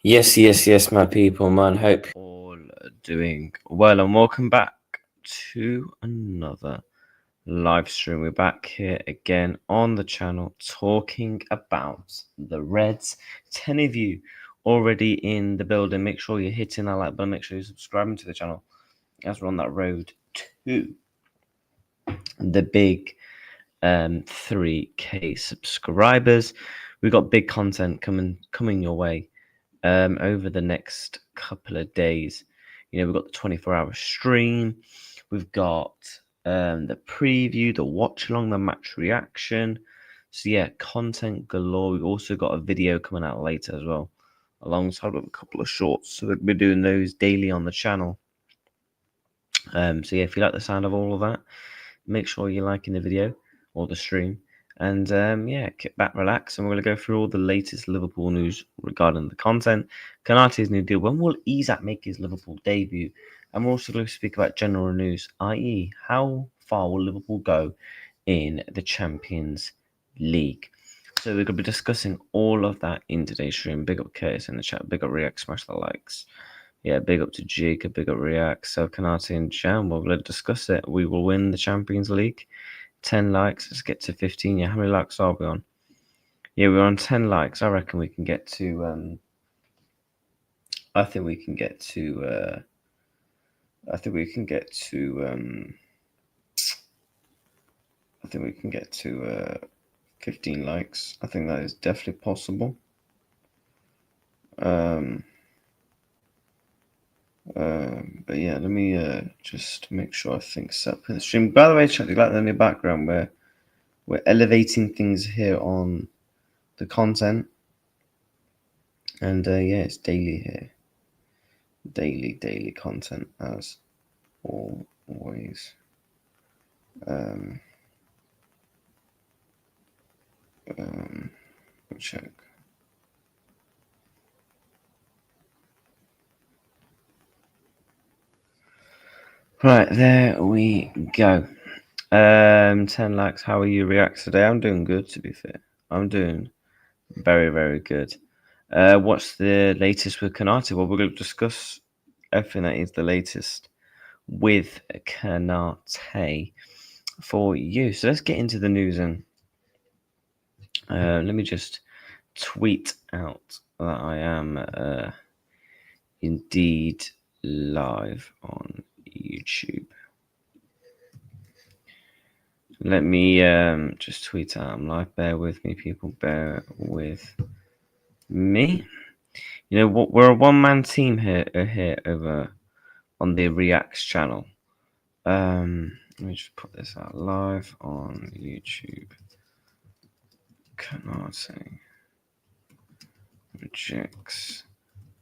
Yes, my people, man. Hope all doing well, and welcome back to another live stream. We're back here again on the channel talking about the Reds. 10 of you already in the building. Make sure you're hitting that like button. Make sure you're subscribing to the channel as we're on that road to the big 3K subscribers. We've got big content coming your way over the next couple of days. We've got the 24-hour stream. We've got the preview, the watch along, the match reaction. So yeah, content galore. We've also got a video coming out later as well, alongside with a couple of shorts. So we're doing those daily on the channel. So yeah, if you like the sound of all of that, make sure you're liking the video or the stream. And yeah, kick back, relax, and we're going to go through all the latest Liverpool news regarding the content. Konate's new deal. When will Isak make his Liverpool debut? And we're also going to speak about general news, i.e., how far will Liverpool go in the Champions League? So we're going to be discussing all of that in today's stream. Big up Curtis in the chat. Big up React. Smash the likes. Yeah, big up to Jacob. Big up React. So Konate and Jam, we're going to discuss it. We will win the Champions League. 10 likes. Let's get to 15. Yeah, how many likes are we on? Yeah, we're on 10 likes. I reckon we can get to I think we can get to 15 likes. I think that is definitely possible. But yeah, let me just make sure I think set up in the stream. By the way, chat, you like that in the background where we're elevating things here on the content. And yeah, it's daily here. Daily content as always. We'll check. Right, there we go. 10 likes. How are you react today? I'm doing good, to be fair. I'm doing very, very good. What's the latest with Konate? Well, we're going to discuss everything that is the latest with Konate for you. So let's get into the news, and let me just tweet out that I am indeed live on YouTube. Let me just tweet out I'm live. Bear with me, people. Bear with me. We're a one-man team here over on the Reacts channel. Let me just put this out live on YouTube. Konate rejects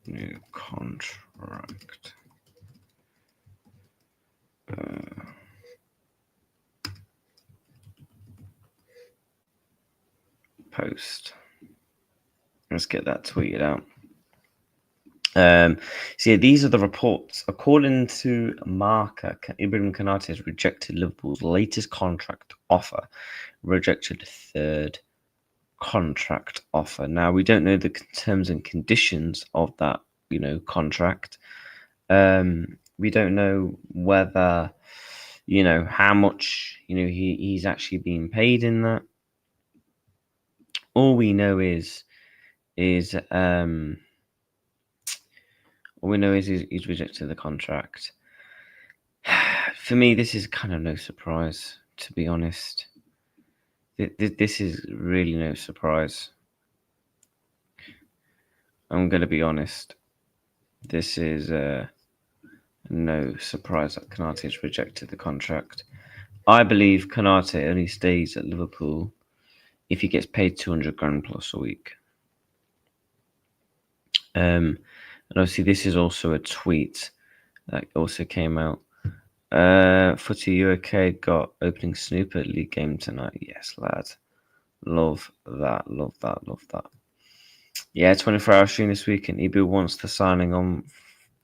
new contract. Post. Let's get that tweeted out. So yeah, these are the reports. According to Marca, Ibrahim Konate has rejected Liverpool's latest contract offer. Rejected the third contract offer. Now, we don't know the terms and conditions of that, contract. We don't know whether, how much, he's actually being paid in that. All we know is he's rejected the contract. For me, this is kind of no surprise, to be honest. This is really no surprise. I'm going to be honest. This is no surprise that Konate has rejected the contract. I believe Konate only stays at Liverpool if he gets paid 200 grand plus a week. And obviously, this is also a tweet that also came out. Footy UK got opening snooper league game tonight. Yes, lad. Love that. Yeah, 24-hour stream this week, and Ibu wants the signing on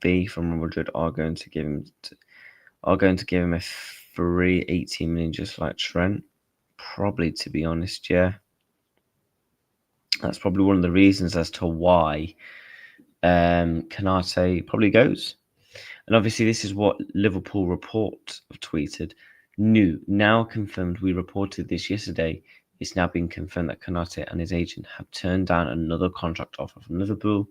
fee from Real Madrid are going to give him a free 18 million, just like Trent. Probably, to be honest, yeah. That's probably one of the reasons as to why Konate probably goes. And obviously, this is what Liverpool Report have tweeted. New, now confirmed. We reported this yesterday. It's now been confirmed that Konate and his agent have turned down another contract offer from Liverpool.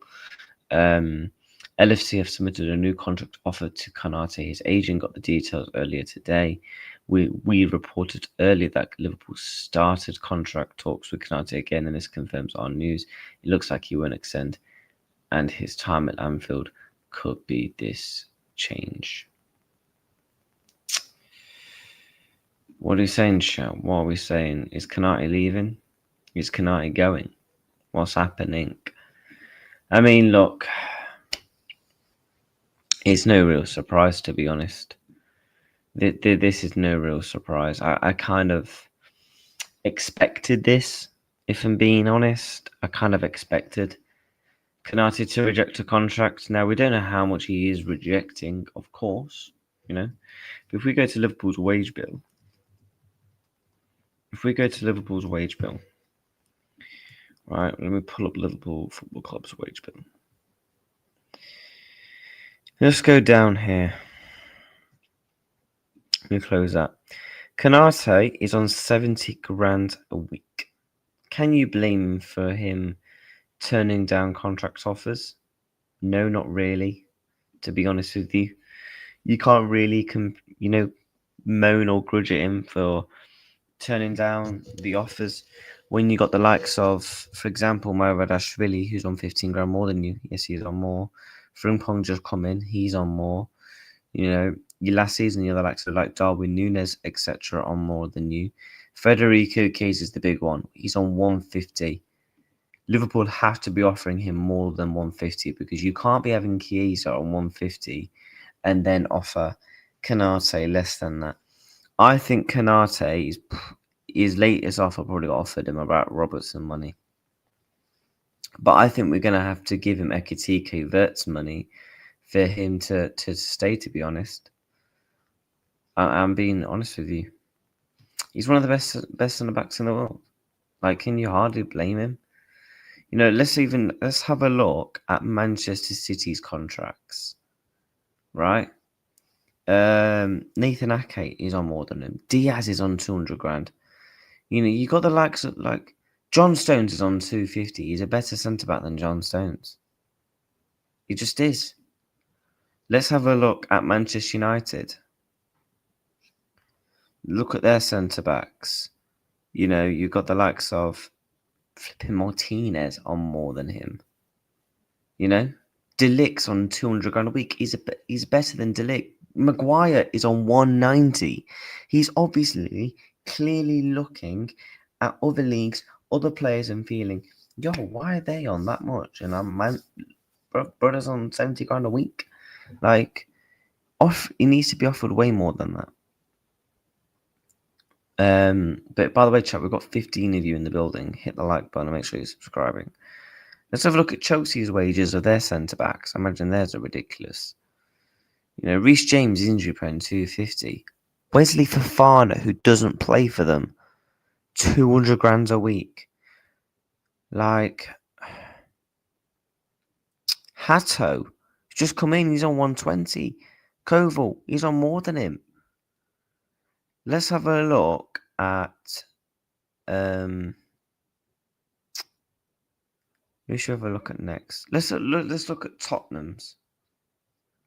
LFC have submitted a new contract offer to Konate. His agent got the details earlier today. We reported earlier that Liverpool started contract talks with Konate again, and this confirms our news. It looks like he won't extend, and his time at Anfield could be this change. What are you saying, Shout? What are we saying? Is Konate leaving? Is Konate going? What's happening? I mean, look, it's no real surprise, to be honest. This is no real surprise. I kind of expected this, if I'm being honest. I kind of expected Konate to reject a contract. Now, we don't know how much he is rejecting, of course, you know. But if we go to Liverpool's wage bill, right, let me pull up Liverpool Football Club's wage bill. Let's go down here. Let me close that. Konate is on 70 grand a week. Can you blame him for him turning down contract offers? No, not really. To be honest with you, you can't really, moan or grudge at him for turning down the offers when you got the likes of, for example, Maradashvili, who's on 15 grand more than you. Yes, he's on more. Frimpong just come in, he's on more. You know, your last season, the other likes of like Darwin Núñez, etc., on more than you. Federico Chiesa is the big one. He's on 150. Liverpool have to be offering him more than 150 because you can't be having Chiesa on 150 and then offer Konate less than that. I think Konate is his latest offer probably offered him about Robertson money. But I think we're going to have to give him Ekitike Verts money for him to stay, to be honest. I'm being honest with you. He's one of the best centre backs in the world. Like, can you hardly blame him? You know, let's have a look at Manchester City's contracts. Right? Nathan Ake is on more than him. Diaz is on 200 grand. You know, you got the likes of like John Stones is on 250. He's a better centre back than John Stones. He just is. Let's have a look at Manchester United. Look at their centre backs. You know, you've got the likes of flipping Martinez on more than him. You know, De Ligt's on 200 grand a week. He's better than De Ligt. Maguire is on 190. He's obviously clearly looking at other leagues, other players, and feeling, yo, why are they on that much? And my brother's on 70 grand a week. Like, he needs to be offered way more than that. But by the way, chat, we've got 15 of you in the building. Hit the like button and make sure you're subscribing. Let's have a look at Chelsea's wages of their centre backs. I imagine theirs are ridiculous. You know, Reece James is injury prone, 250. Wesley Fofana, who doesn't play for them, 200 grand a week. Like, Hato, just come in, he's on 120. Koval, he's on more than him. Let's have a look at we should have a look at next. Let's look at Tottenham's.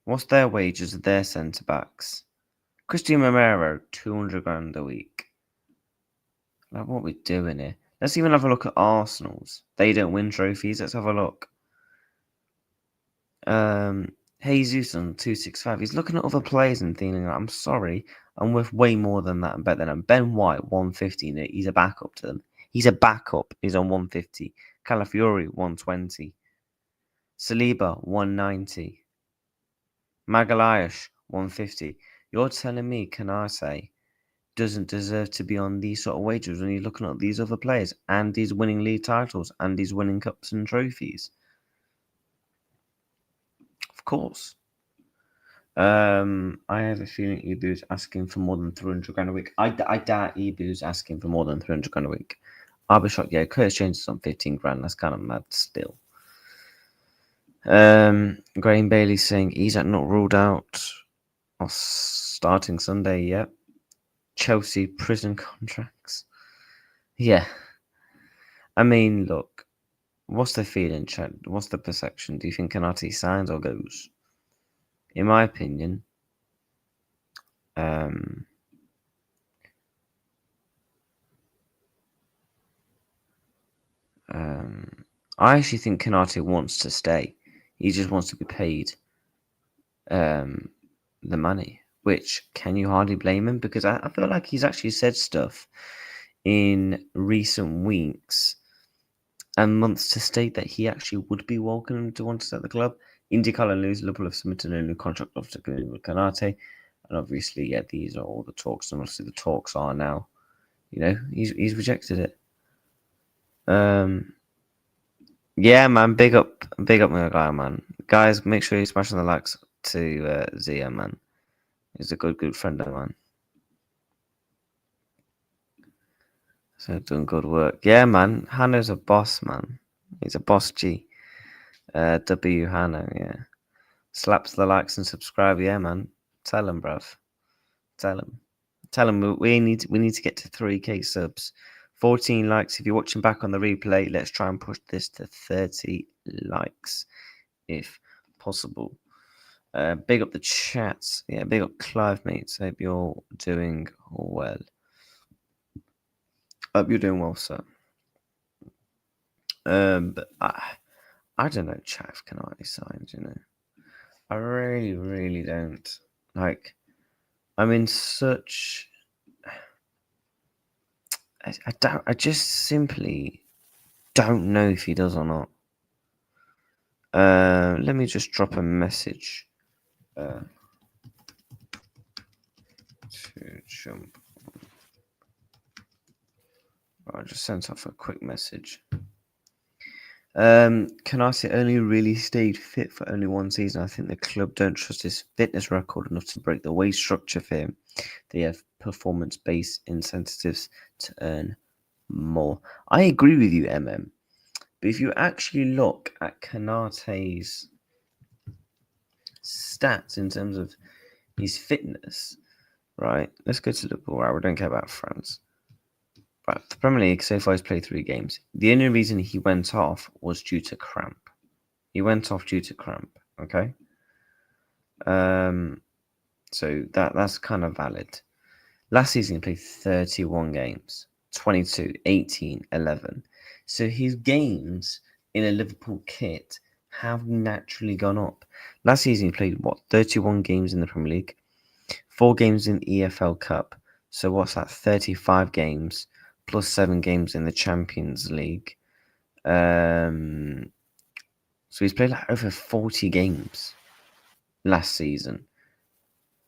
What's their wages of their centre backs? Christian Romero, 200 grand a week. Like, what are we doing here? Let's even have a look at Arsenal's. They don't win trophies. Let's have a look. Jesus on 265. He's looking at other players and thinking, I'm sorry, I'm worth way more than that and better than him. Ben White, 150. He's a backup to them. He's a backup. He's on 150. Calafiori, 120. Saliba, 190. Magalhaes, 150. You're telling me Konate doesn't deserve to be on these sort of wages when you're looking at these other players and he's winning league titles and he's winning cups and trophies? Of course. I have a feeling Ibu's asking for more than 300 grand a week. I doubt Ibu's asking for more than 300 grand a week. I'll be shocked. Yeah, Curtis Jones is on 15 grand. That's kind of mad still. Graham Bailey saying Isak not ruled out of starting Sunday yet. Chelsea prison contracts. Yeah. I mean, look, what's the feeling, Chad? What's the perception? Do you think Konate signs or goes? In my opinion, I actually think Konate wants to stay. He just wants to be paid the money, which can you hardly blame him? Because I feel like he's actually said stuff in recent weeks and months to state that he actually would be welcome to want to start the club. IndyCar and Liverpool have submitted a new contract offer to with Konate, and obviously, yeah, these are all the talks, and obviously the talks are now, he's rejected it. Yeah, man, big up my guy, man. Guys, make sure you smash on the likes to Zia, man. He's a good friend of mine. So doing good work. Yeah, man. Hanno's a boss, man. He's a boss G. W Hanno, yeah. Slaps the likes and subscribe, yeah, man. Tell him, bruv. Tell him we need to get to 3K subs. 14 likes. If you're watching back on the replay, let's try and push this to 30 likes if possible. Big up the chats. Yeah, big up Clive, mates. Hope you're doing well. Hope you're doing well, sir. But I don't know, chat if Konate signs, I really, really don't. Like, I'm in such. I just simply don't know if he does or not. Let me just drop a message. To jump. I just sent off a quick message. Konate only really stayed fit for only one season. I think the club don't trust his fitness record enough to break the wage structure for him. They have performance-based incentives to earn more. I agree with you, MM. But if you actually look at Konate's stats in terms of his fitness, right? Let's go to Liverpool. Right, we don't care about France. Right, the Premier League so far he's played 3 games. The only reason he went off was due to cramp. He went off due to cramp. Okay. So that's kind of valid. Last season he played 31 games, 22, 18, 11. So his games in a Liverpool kit have naturally gone up. Last season he played 31 games in the Premier League, 4 games in the EFL Cup. So what's that? 35 games plus 7 games in the Champions League. So he's played like over 40 games last season.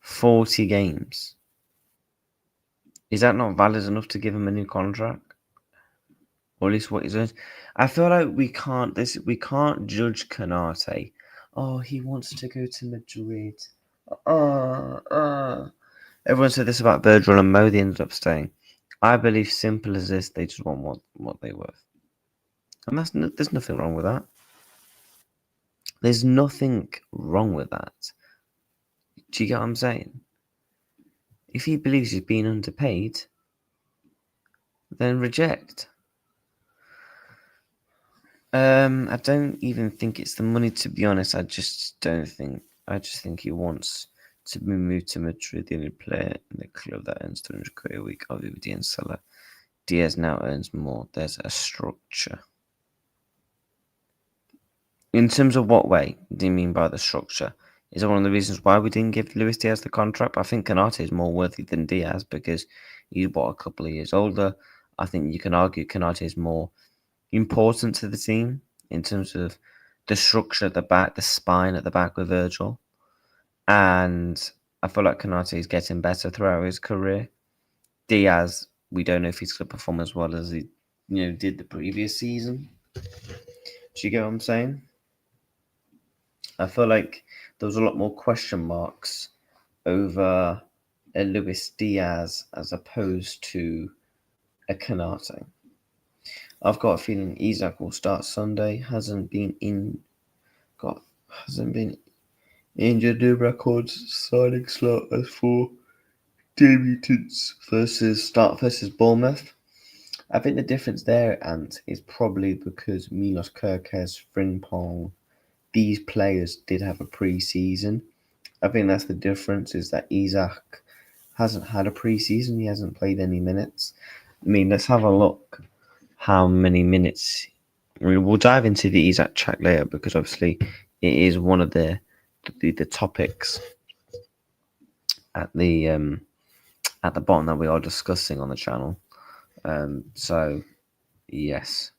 40 games. Is that not valid enough to give him a new contract? Or at least what he's earned? I feel like we can't judge Konate. Oh, he wants to go to Madrid. Everyone said this about Virgil and Mo. They ended up staying. I believe simple as this, they just want what they're worth. And there's nothing wrong with that. There's nothing wrong with that. Do you get what I'm saying? If he believes he's being underpaid, then reject. I don't even think it's the money, to be honest. I just think he wants to be moved to Madrid. The only player in the club that earns 200k a week, obviously, and Salah. Diaz now earns more. There's a structure. In terms of what way do you mean by the structure? Is that one of the reasons why we didn't give Luis Diaz the contract? I think Konate is more worthy than Diaz because he's a couple of years older. I think you can argue Konate is more important to the team in terms of the structure at the back, the spine at the back with Virgil. And I feel like Konate is getting better throughout his career. Diaz, we don't know if he's going to perform as well as he did the previous season. Do you get what I'm saying? I feel like there was a lot more question marks over a Luis Diaz as opposed to a Konate. I've got a feeling Isak will start Sunday. Hasn't been in hasn't been injured. New records signing slot as for debutants versus Bournemouth. I think the difference there, Ant, is probably because Milos Kerkez, Frimpong, these players did have a pre-season. I think that's the difference, is that Isak hasn't had a pre-season. He hasn't played any minutes. I mean, let's have a look how many minutes. I mean, we'll dive into the Isak chat later because obviously it is one of the topics at the bottom that we are discussing on the channel. So yes,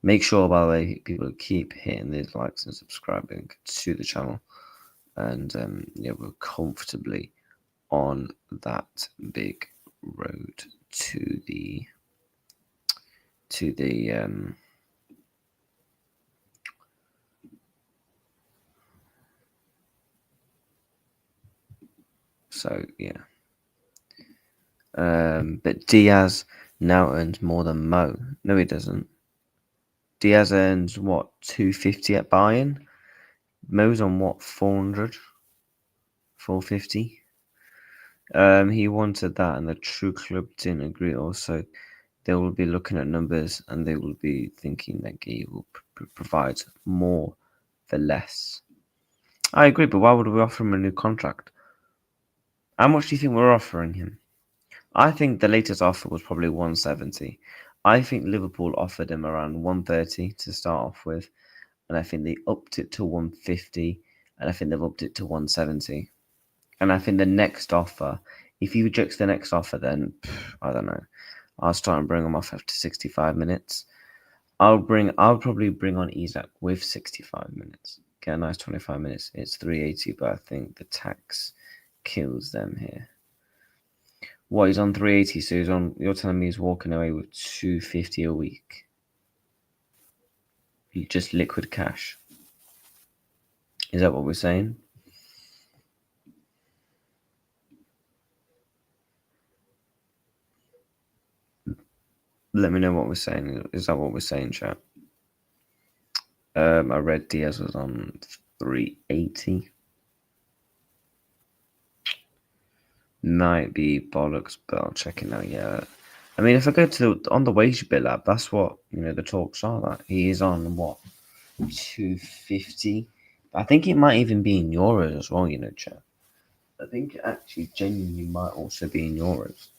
make sure, by the way, people keep hitting these likes and subscribing to the channel, and yeah, we're comfortably on that big road to the so yeah. But Diaz now earns more than Mo. No, he doesn't. Diaz earns what, 250 at Bayern? Mo's on what, 400? 450? He wanted that, and the true club didn't agree. Also, they will be looking at numbers, and they will be thinking that he will provide more for less. I agree, but why would we offer him a new contract? How much do you think we're offering him? I think the latest offer was probably 170. I think Liverpool offered him around 130 to start off with, and I think they upped it to 150, and I think they've upped it to 170. And I think the next offer, if he rejects the next offer, then I don't know. I'll start and bring him off after 65 minutes. I'll probably bring on Isak with 65 minutes. Get a nice 25 minutes. It's 380, but I think the tax kills them here. What, he's on 380, so he's on. You're telling me he's walking away with 250 a week? Just liquid cash. Is that what we're saying? Let me know what we're saying. Is that what we're saying, chat? I read Diaz was on 380. Might be bollocks, but I'll check it out. Yeah, I mean, if I go to on the wage bill app, that's what the talks are. That he is on what, 250. I think it might even be in euros as well. Chat. I think it actually genuinely might also be in euros.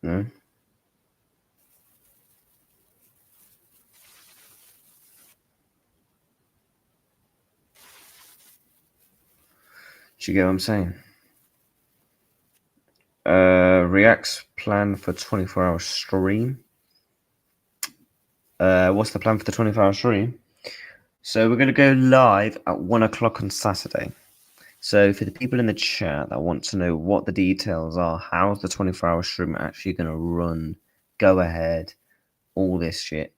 No. Do you get what I'm saying? React's plan for 24-hour stream. What's the plan for the 24-hour stream? So we're going to go live at 1 o'clock on Saturday. So for the people in the chat that want to know what the details are, how's the 24-hour stream actually going to run, go ahead, all this shit.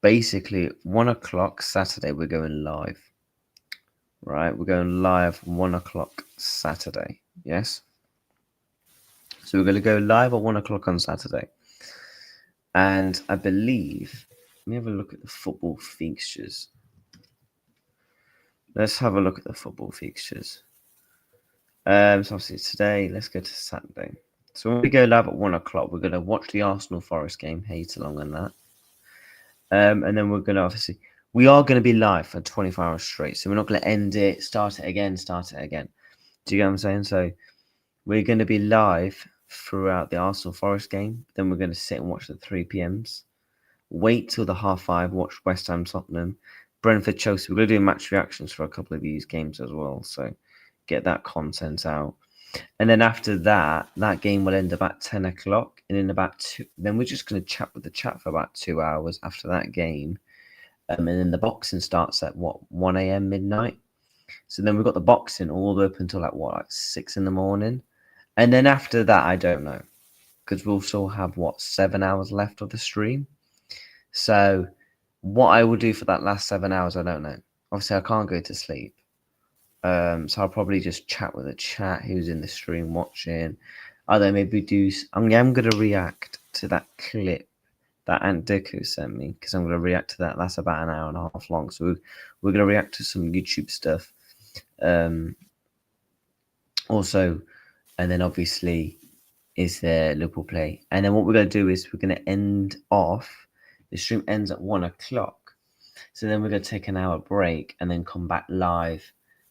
Basically, 1 o'clock Saturday, we're going live. Right? We're going live 1 o'clock Saturday. Yes? So we're going to go live at 1 o'clock on Saturday. And I believe, let me have a look at the football fixtures. Let's have a look at the football fixtures. So obviously today, let's go to Saturday. So when we go live at 1 o'clock, we're going to watch the Arsenal Forest game, hate along on that. And then we're going to we are going to be live for 24 hours straight. So we're not going to end it, start it again. Do you get what I'm saying? So we're going to be live throughout the Arsenal Forest game. Then we're going to sit and watch the 3 p.m s. Wait till the 5:30, watch West Ham Tottenham, Brentford Chelsea. We're going to do match reactions for a couple of these games as well. So get that content out. And then after that, that game will end about 10 o'clock. And in about 2, then we're just going to chat with the chat for about 2 hours after that game. And then the boxing starts at 1 a.m. midnight. So then we've got the boxing all the way up until like 6 in the morning. And then after that, I don't know. Because we'll still have 7 hours left of the stream. So what I will do for that last 7 hours, I don't know. Obviously, I can't go to sleep. So I'll probably just chat with the chat who's in the stream watching. I'm going to react to that clip that Aunt Deku sent me, because I'm going to react to that. That's about an hour and a half long. So we're going to react to some YouTube stuff. Also, and then obviously is the Liverpool play. And then what we're going to do is we're going to end off. The stream ends at 1 o'clock. So then we're going to take an hour break and then come back live.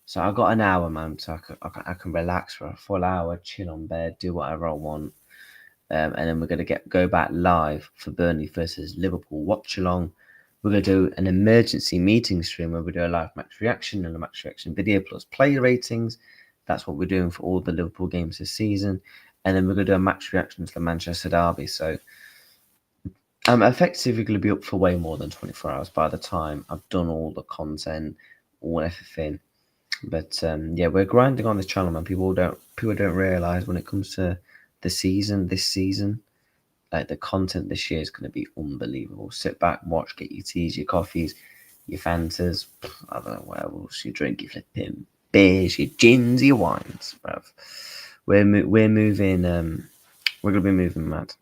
So I've got an hour, man. So I can relax for a full hour, chill on bed, do whatever I want. And then we're going to go back live for Burnley versus Liverpool watch along. We're going to do an emergency meeting stream where we do a live match reaction and a match reaction video plus player ratings. That's what we're doing for all the Liverpool games this season. And then we're going to do a match reaction to the Manchester derby. So I'm effectively going to be up for way more than 24 hours by the time I've done all the content, all everything. But yeah, we're grinding on this channel, man. People don't realize when it comes to this season, like the content this year is going to be unbelievable. Sit back, watch, get your teas, your coffees, your Fantas, I don't know what else you drink, your flipping beers, your gins, your wines, bruv. We're moving. We're gonna be moving mad,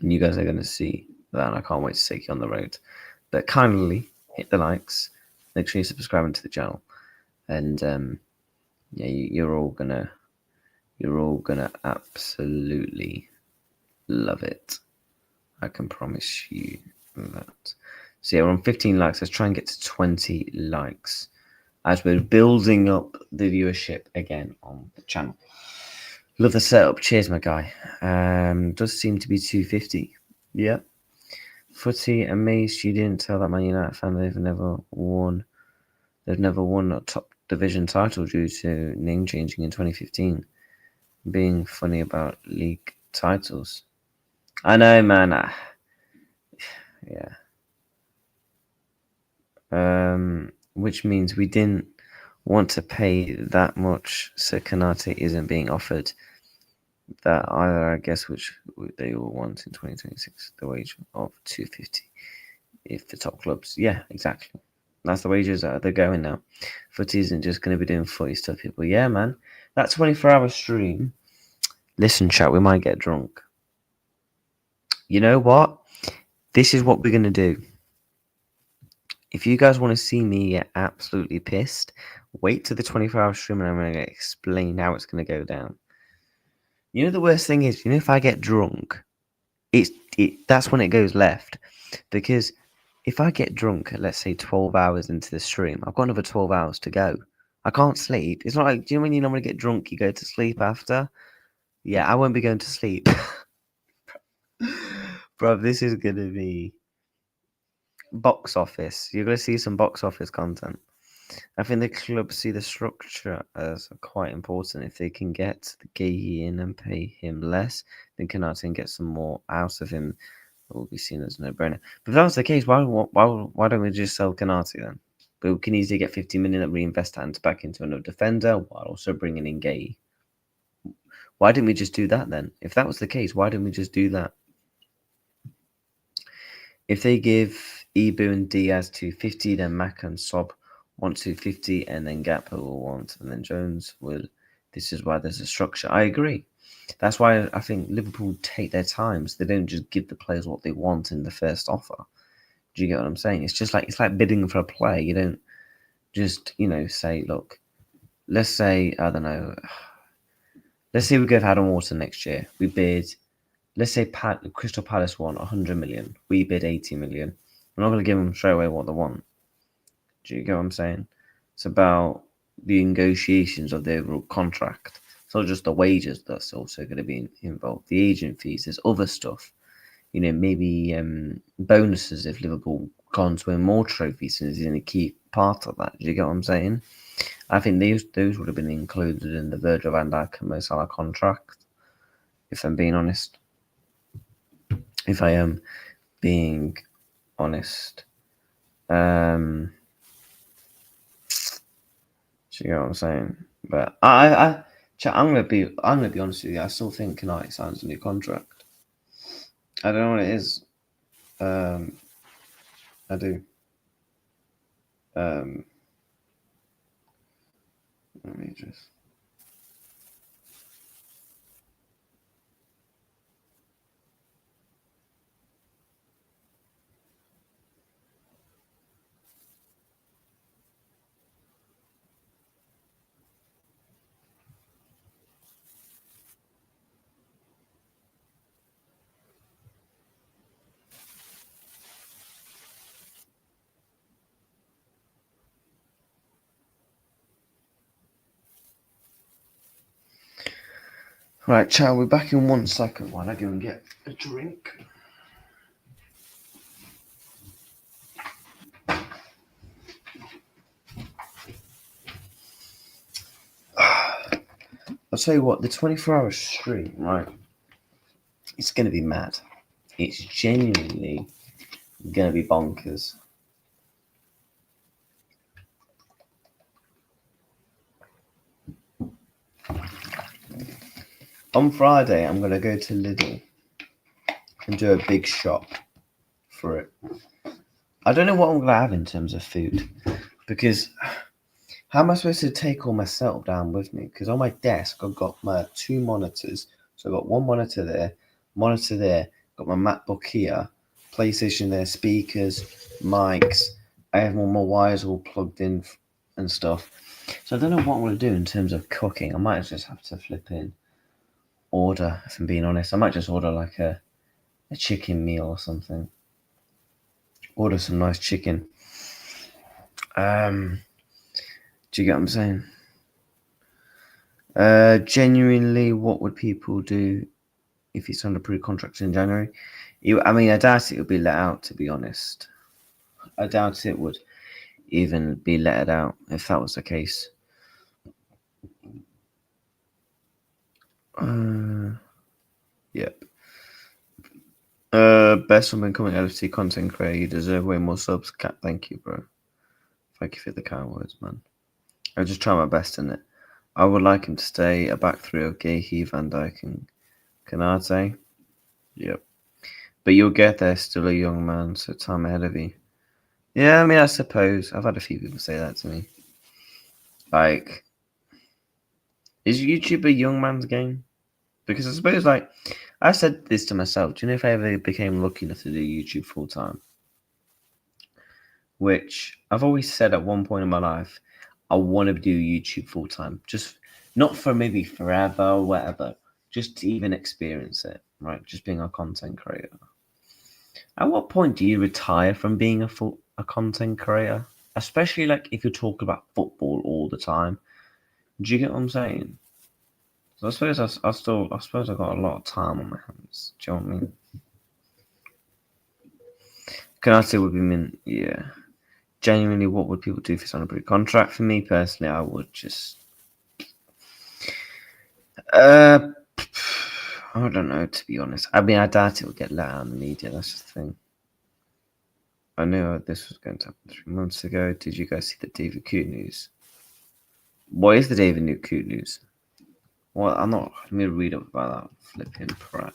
and you guys are gonna see that. And I can't wait to take you on the road. But kindly hit the likes, make sure you're subscribing to the channel, and yeah, you're all gonna absolutely love it. I can promise you that. So yeah, we're on 15 likes. Let's try and get to 20 likes as we're building up the viewership again on the channel. Love the setup. Cheers, my guy. Does seem to be 250. Yeah. Footy, amazed you didn't tell that Man United fan they've never won a top division title due to name changing in 2015. Being funny about league titles. I know, man. Yeah. Which means we didn't want to pay that much, so Konate isn't being offered that either, I guess, which they will want in 2026, the wage of 250 if the top clubs. Yeah, exactly. That's the wages that they're going now. Footy isn't just going to be doing footy stuff, people. Yeah, man. That 24-hour stream. Listen, chat, we might get drunk. You know what? This is what we're going to do. If you guys want to see me get absolutely pissed, wait till the 24-hour stream and I'm going to explain how it's going to go down. You know the worst thing is, if I get drunk, that's when it goes left. Because if I get drunk at, let's say, 12 hours into the stream, I've got another 12 hours to go. I can't sleep. It's not like, do you know when you normally get drunk, you go to sleep after? Yeah, I won't be going to sleep. Bro, this is going to be box office. You're going to see some box office content. I think the clubs see the structure as quite important. If they can get the Gay in and pay him less, then Konate get some more out of him. It will be seen as a no-brainer. But if that was the case, why don't we just sell Konate then? But we can easily get 50 million and reinvest that back into another defender while also bringing in Gay. Why didn't we just do that then? If that was the case, why didn't we just do that? If they give Ibu and Diaz 250, then Mac and Sob want 250, and then Gapper will want, and then Jones will. This is why there's a structure. I agree. That's why I think Liverpool take their times. They don't just give the players what they want in the first offer. Do you get what I'm saying? It's like bidding for a player. You don't just say, look, let's say, I don't know. Let's say we go for Adam Water next year. We bid. Let's say Crystal Palace won 100 million. We bid 80 million. We're not going to give them straight away what they want. Do you get what I'm saying? It's about the negotiations of the overall contract. It's not just the wages that's also going to be involved. The agent fees, there's other stuff. Maybe bonuses if Liverpool can't win more trophies is in a key part of that. Do you get what I'm saying? I think those would have been included in the Virgil van Dijk and Mo Salah contract, if I'm being honest. If I am being honest. Do you know what I'm saying? But I'm gonna be honest with you. I still think Konate signs a new contract. I don't know what it is. I do. Let me just. Right, Chow, we're back in 1 second while I go and get a drink. I'll tell you what, the 24-hour stream, right? It's going to be mad. It's genuinely going to be bonkers. On Friday, I'm going to go to Lidl and do a big shop for it. I don't know what I'm going to have in terms of food, because how am I supposed to take all my setup down with me? Because on my desk, I've got my 2 monitors. So I've got 1 monitor there, got my MacBook here, PlayStation there, speakers, mics. I have all my wires all plugged in and stuff. So I don't know what I'm going to do in terms of cooking. I might just have to flip in, order, if I'm being honest. I might just order like a chicken meal or something. Order some nice chicken. Do you get what I'm saying? Genuinely, what would people do if it's under pre-contract in January? I doubt it would be let out, to be honest. I doubt it would even be let out if that was the case. Yep. Best on becoming LFC content creator. You deserve way more subs. Cat, thank you, bro. Thank you for the kind words, man. I'll just try my best in it. I would like him to stay a back three of Gahey, Van Dijk, and Konate. Yep. But you'll get there, still a young man, so time ahead of you. Yeah, I mean, I suppose. I've had a few people say that to me. Like, is YouTube a young man's game? Because I suppose, like, I said this to myself. Do you know if I ever became lucky enough to do YouTube full time? Which I've always said at one point in my life, I want to do YouTube full time. Just not for maybe forever or whatever, just to even experience it, right? Just being a content creator. At what point do you retire from being a content creator? Especially like if you talk about football all the time. Do you get what I'm saying? So I suppose I suppose I got a lot of time on my hands. Do you know what I mean? Konate would be mean, yeah. Genuinely, what would people do if it's on a pre-contract? For me personally, I would just I don't know, to be honest. I mean, I doubt it would get let out in the media. That's the thing. I knew this was going to happen 3 months ago. Did you guys see the David Coote news? What is the David Coote news? Well, I'm not. Let me read up about that. Flipping prat.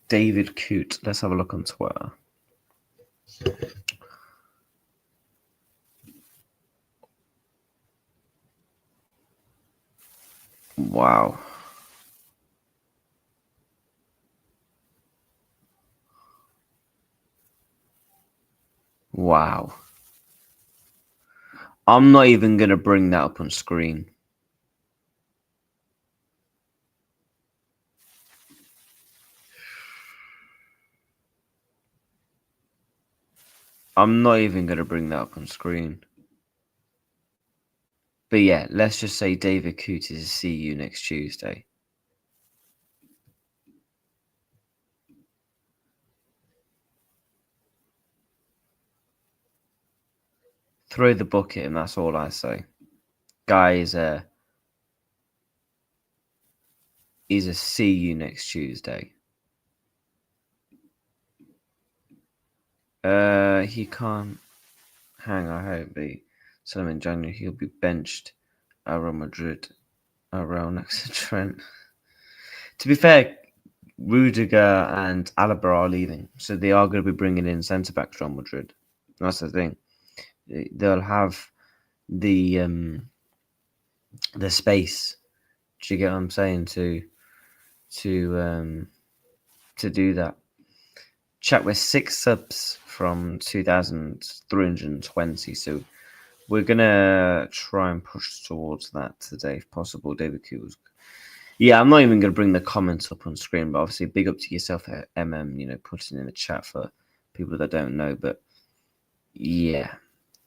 David Coote. Let's have a look on Twitter. Wow. Wow. I'm not even going to bring that up on screen. I'm not even going to bring that up on screen. But yeah, let's just say David Coote is to see you next Tuesday. Throw the bucket, and that's all I say. Guy is a see you next Tuesday. He can't hang. I hope so in January he'll be benched at Real Madrid around next to Trent. To be fair, Rudiger and Alaba are leaving, so they are going to be bringing in centre backs from Madrid. That's the thing. They'll have the space. Do you get what I'm saying? To do that. Chat with 6 subs from 2,320. So we're gonna try and push towards that today, if possible. David Coote. Yeah, I'm not even gonna bring the comments up on screen, but obviously, big up to yourself, MM. You know, putting in the chat for people that don't know. But yeah,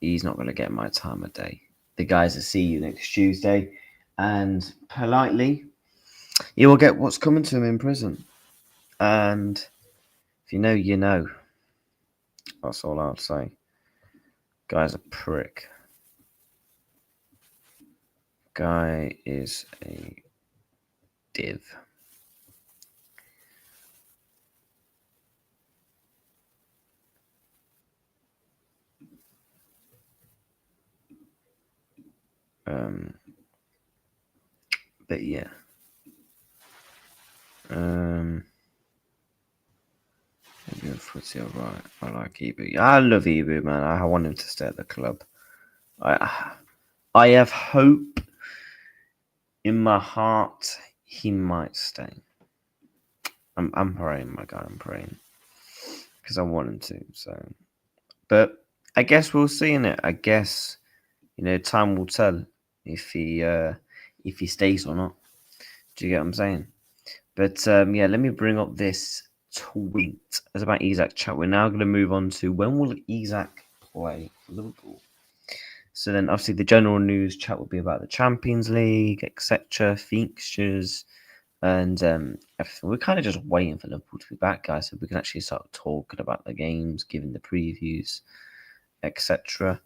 he's not gonna get my time of day. the guys will see you next Tuesday, and politely, you will get what's coming to him in prison. And if you know, you know. That's all I'll say. Guy's a prick. Guy is a div. But yeah. Maybe a footy, alright. I like Ebu. I love Ebu, man. I want him to stay at the club. I have hope in my heart he might stay. I'm praying, my guy. I'm praying because I want him to. So, but I guess we'll see in it. I guess time will tell if he stays or not. Do you get what I'm saying? But yeah, let me bring up this tweet. It's about Isak chat. We're now going to move on to when will Isak play for Liverpool? So then, obviously, the general news chat will be about the Champions League, etc., fixtures, and everything. We're kind of just waiting for Liverpool to be back, guys, so we can actually start talking about the games, giving the previews, etc.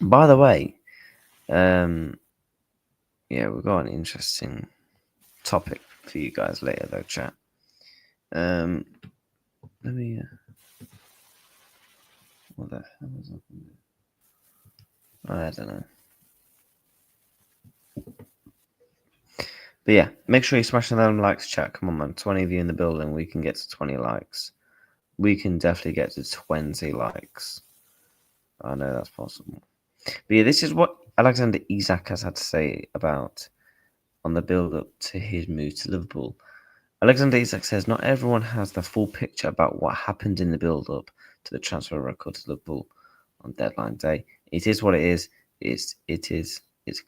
By the way, yeah, we've got an interesting topic for you guys later, though, chat. Let me. What the hell is up? I don't know. But yeah, make sure you smash them likes, chat. Come on, man. 20 of you in the building. We can get to 20 likes. We can definitely get to 20 likes. I know that's possible. But yeah, this is what Alexander Isak has had to say about on the build-up to his move to Liverpool. Alexander Isak says, not everyone has the full picture about what happened in the build-up to the transfer record to Liverpool on deadline day. It is what it is. It's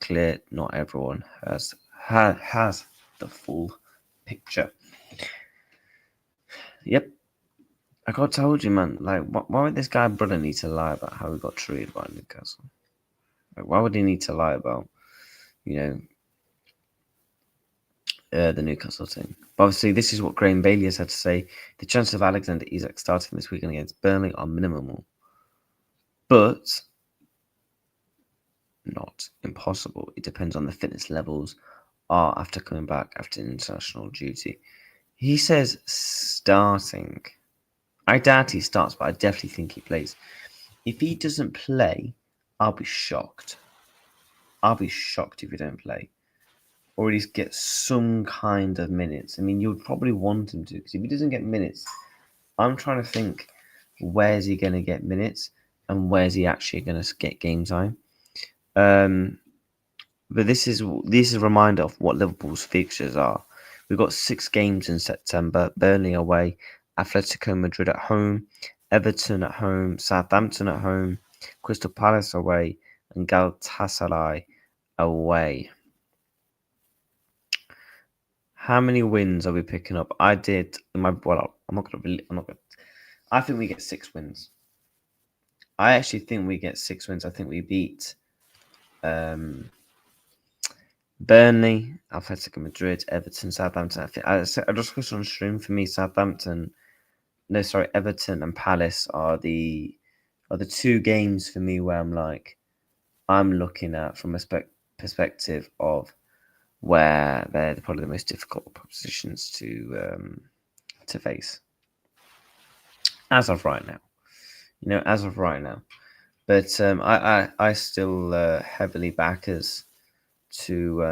clear not everyone has the full picture. Yep. I got told you, man. Like, why would this guy brother need to lie about how he got treated by Newcastle? Like, why would he need to lie about, the Newcastle team? But obviously, this is what Graham Bailey has had to say. The chances of Alexander Isak starting this weekend against Burnley are minimal, but not impossible. It depends on the fitness levels are after coming back after international duty. He says starting. I doubt he starts, but I definitely think he plays. If he doesn't play, I'll be shocked. I'll be shocked if he don't play. Or at least get some kind of minutes. I mean, you would probably want him to, because if he doesn't get minutes, I'm trying to think, where's he going to get minutes and where's he actually going to get game time? But this is a reminder of what Liverpool's fixtures are. We've got 6 games in September: Burnley away, Atletico Madrid at home, Everton at home, Southampton at home, Crystal Palace away, and Galatasaray away. How many wins are we picking up? I did I'm not gonna. I think we get 6 wins. I actually think we get 6 wins. I think we beat Burnley, Atletico Madrid, Everton, Southampton. I just watched on stream. For me, Everton and Palace are the 2 games for me where I'm looking at from a perspective of where they're probably the most difficult propositions to face as of right now. But I still heavily back us to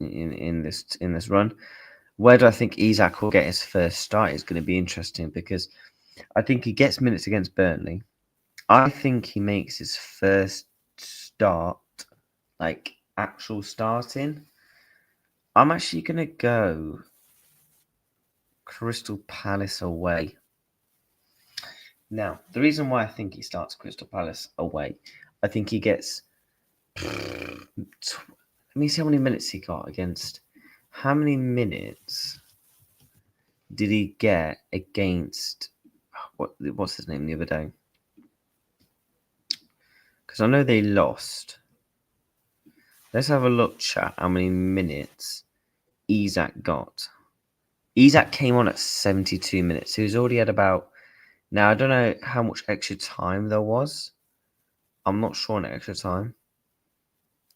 in this run. Where do I think Isak will get his first start is going to be interesting, because I think he gets minutes against Burnley. I think he makes his first start, like actual starting. I'm actually going to go Crystal Palace away. Now, the reason why I think he starts Crystal Palace away, I think he gets. Let me see how many minutes he got against. How many minutes did he get against? What's his name the other day? because I know they lost. Let's have a look, chat, how many minutes Isak got. Isak came on at 72 minutes. So he's already had about... Now, I don't know how much extra time there was. I'm not sure on extra time.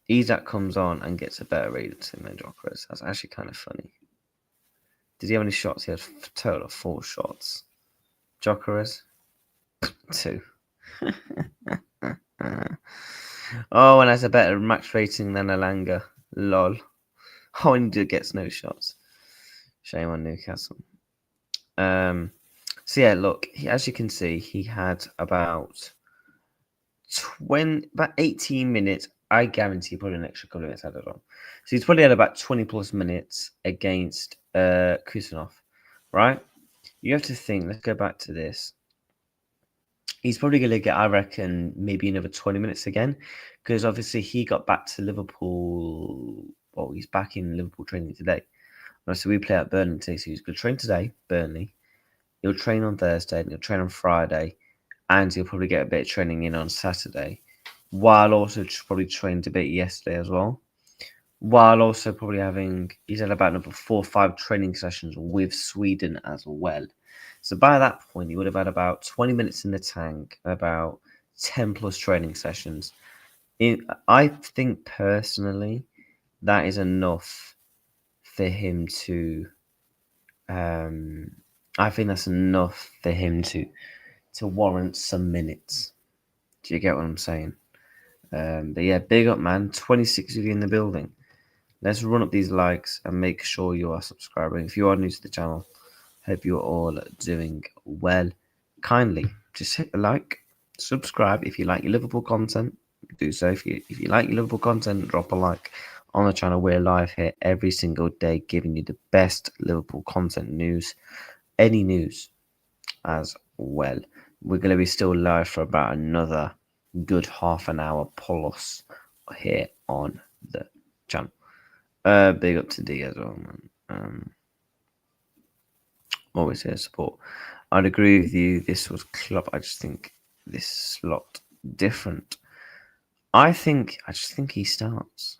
Isak comes on and gets a better rating than Jokeris. That's actually kind of funny. Did he have any shots? He had a total of 4 shots. Jokeris? 2. Oh, and has a better match rating than Alanga. Lol. Oh, and he gets no shots. Shame on Newcastle. So yeah, look, as you can see, he had about 18 minutes. I guarantee probably an extra couple of minutes added on. So he's probably had about 20 plus minutes against Kusanov, right? You have to think, let's go back to this. He's probably going to get, I reckon, maybe another 20 minutes again, because obviously he got back to Liverpool. Well, he's back in Liverpool training today. So we play at Burnley today, so he's going to train today, Burnley. He'll train on Thursday, and he'll train on Friday, and he'll probably get a bit of training in on Saturday, while also probably trained a bit yesterday as well. While also probably he's had about another 4 or 5 training sessions with Sweden as well. So by that point, he would have had about 20 minutes in the tank, about 10 plus training sessions. I think personally that is enough for him to. I think that's enough for him to warrant some minutes. Do you get what I'm saying? But yeah, big up, man. 26 of you in the building. Let's run up these likes and make sure you are subscribing. If you are new to the channel, hope you are all doing well. Kindly just hit the like, subscribe if you like your Liverpool content. Do so. If you like your Liverpool content, drop a like on the channel. We're live here every single day, giving you the best Liverpool content news, any news as well. We're going to be still live for about another good half an hour plus here on the channel. Big up to D as well, man. Always here to support. I'd agree with you. This was club. I just think this slot different. I just think he starts.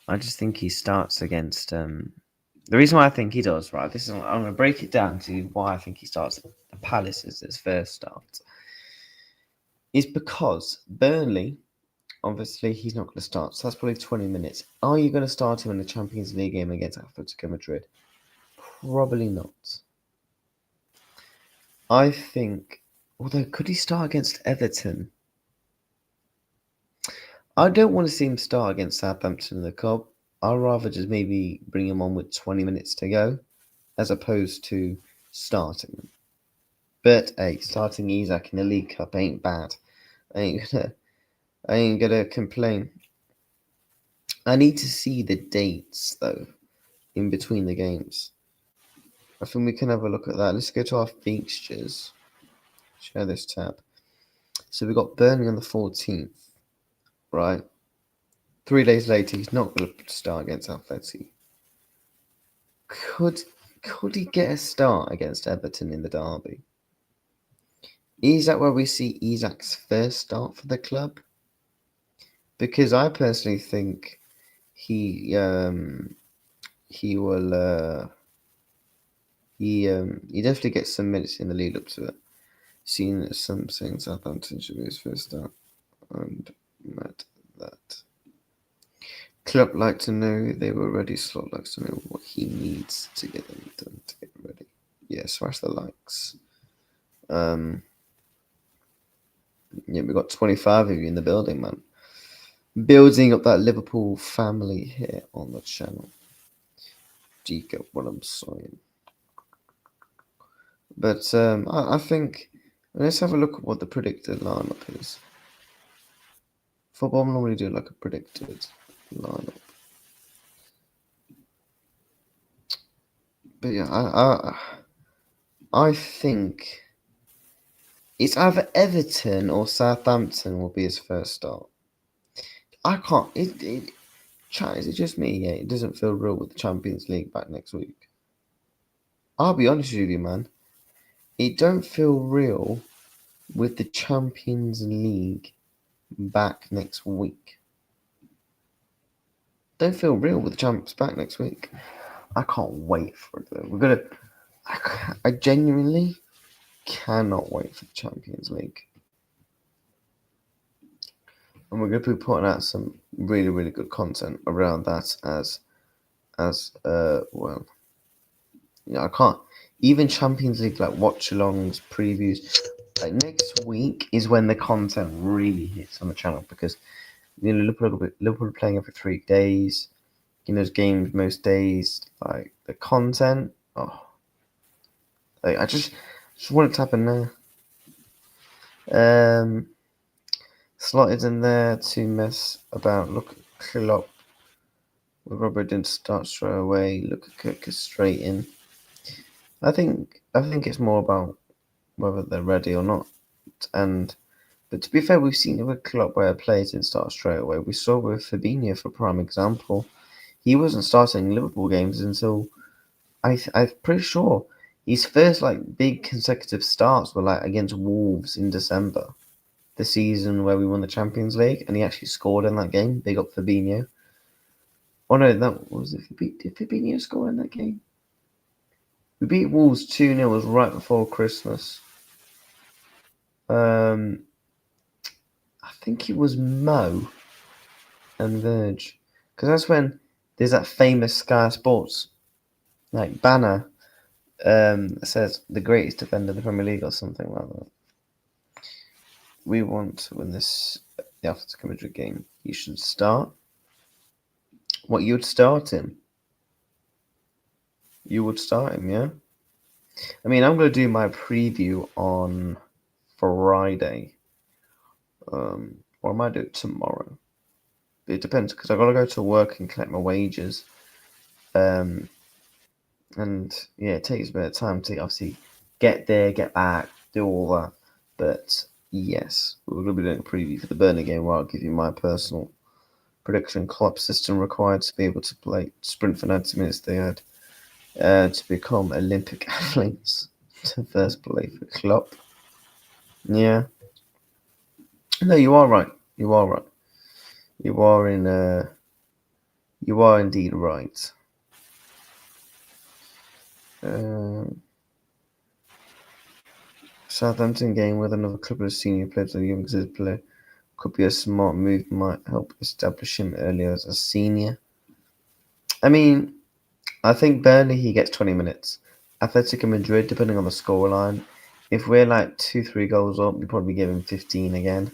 I just think he starts against. The reason why I think he does, right? I'm going to break it down to why I think he starts at Palace as his first start. Is because Burnley, obviously, he's not going to start. So that's probably 20 minutes. Are you going to start him in the Champions League game against Atletico Madrid? Probably not. I think, although could he start against Everton? I don't want to see him start against Southampton in the Cup. I'd rather just maybe bring him on with 20 minutes to go, as opposed to starting him. But hey, starting Isak in the League Cup ain't bad. I ain't gonna complain. I need to see the dates though, in between the games. I think we can have a look at that. Let's go to our fixtures. Share this tab. So we got Burnley on the 14th, right? 3 days later, he's not going to start against Atleti. Could he get a start against Everton in the derby? Is that where we see Isak's first start for the club? Because I personally think he definitely gets some minutes in the lead up to it. Seen some saying Southampton should be his first start, and met that. Club like to know they were ready. Slot likes to know what he needs to get them done to get ready. Yeah, smash the likes. Yeah, we got 25 of you in the building, man. Building up that Liverpool family here on the channel. Do you get what I'm saying? But I think let's have a look at what the predicted lineup is. Football normally do like a predicted lineup. But yeah, I think it's either Everton or Southampton will be his first start. I can't. Chat, is it just me? Yeah, it doesn't feel real with the Champions League back next week. I'll be honest with you, man. It don't feel real with the Champions League back next week. Don't feel real with the champs back next week. I can't wait for it though. I genuinely cannot wait for the Champions League. And we're going to be putting out some really, really good content around that as well. I can't even Champions League like watchalongs, previews. Like next week is when the content really hits on the channel because Liverpool are playing every 3 days. Those games most days. Like the content. I just want it to happen now. Slotted in there to mess about. Look at Klopp. Robert didn't start straight away. Look at Cook straight in. I think it's more about whether they're ready or not. But to be fair, we've seen it with Klopp where players didn't start straight away. We saw with Fabinho for prime example. He wasn't starting Liverpool games until I'm pretty sure his first like big consecutive starts were like against Wolves in December, the season where we won the Champions League, and he actually scored in that game. Big up Fabinho. Oh no, that was it. Did Fabinho score in that game? We beat Wolves 2-0. It was right before Christmas. I think it was Mo and Verge, because that's when there's that famous Sky Sports like banner that says the greatest defender in the Premier League or something like that. We want to win the Atletico Madrid game. You should start. What, you would start him? You would start him, yeah? I mean, I'm going to do my preview on Friday. Or I might do it tomorrow. It depends, because I've got to go to work and collect my wages. And, yeah, it takes a bit of time to obviously get there, get back, do all that. But, yes, we're going to be doing a preview for the Burnley game where I'll give you my personal prediction. Klopp system required to be able to play sprint for 90 minutes. They had to become Olympic athletes to first play for Klopp. Yeah. No, you are right. You are right. You are indeed right. Southampton game with another couple of senior players or young player could be a smart move. Might help establish him earlier as a senior. I mean, I think Burnley he gets 20 minutes. Atletico Madrid, depending on the scoreline, if we're like 2-3 goals up, we probably give him 15 again.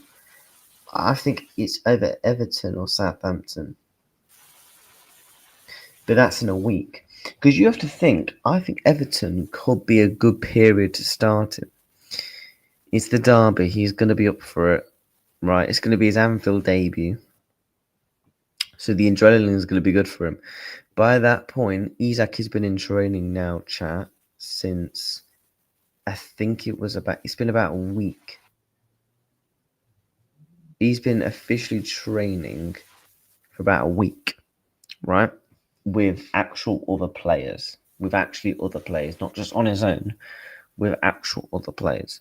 I think it's either Everton or Southampton. But that's in a week. Because you have to think, I think Everton could be a good period to start him. It's the derby. He's going to be up for it, right? It's going to be his Anfield debut. So the adrenaline is going to be good for him. By that point, Isak has been in training now, chat, since I think it's been about a week. He's been officially training for about a week, right? With actual other players. With actually other players, not just on his own, with actual other players.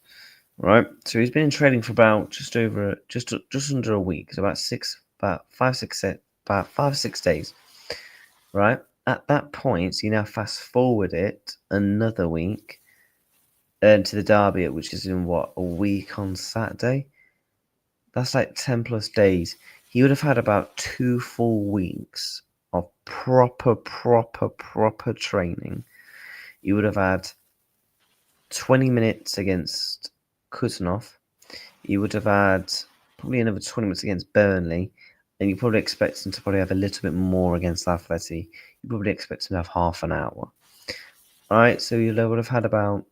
Right? So he's been in training for about just under a week. It's about 5-6 days. Right? At that point, you now fast forward it another week to the derby, which is in a week on Saturday. That's like 10 plus days. He would have had about 2 full weeks of proper training. He would have had 20 minutes against Kuznov. He would have had probably another 20 minutes against Burnley. And you probably expect him to probably have a little bit more against Atleti. You probably expect him to have half an hour. Alright, so you would have had about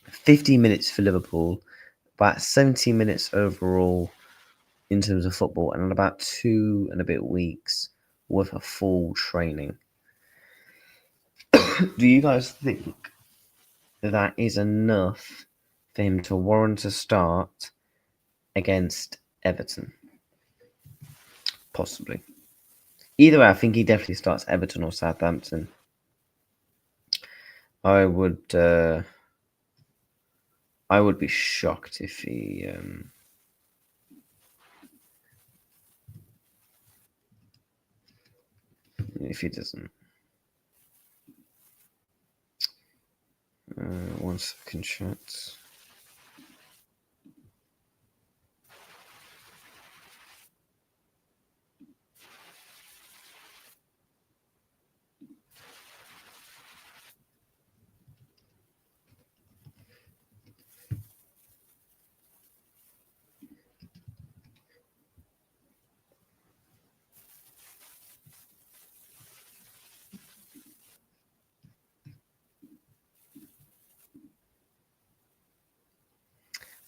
50 minutes for Liverpool, about 70 minutes overall in terms of football, and about 2 and a bit weeks worth of full training. Do you guys think that is enough for him to warrant a start against Everton? Possibly. Either way, I think he definitely starts Everton or Southampton. I would be shocked if he If he doesn't. 1 second, chat.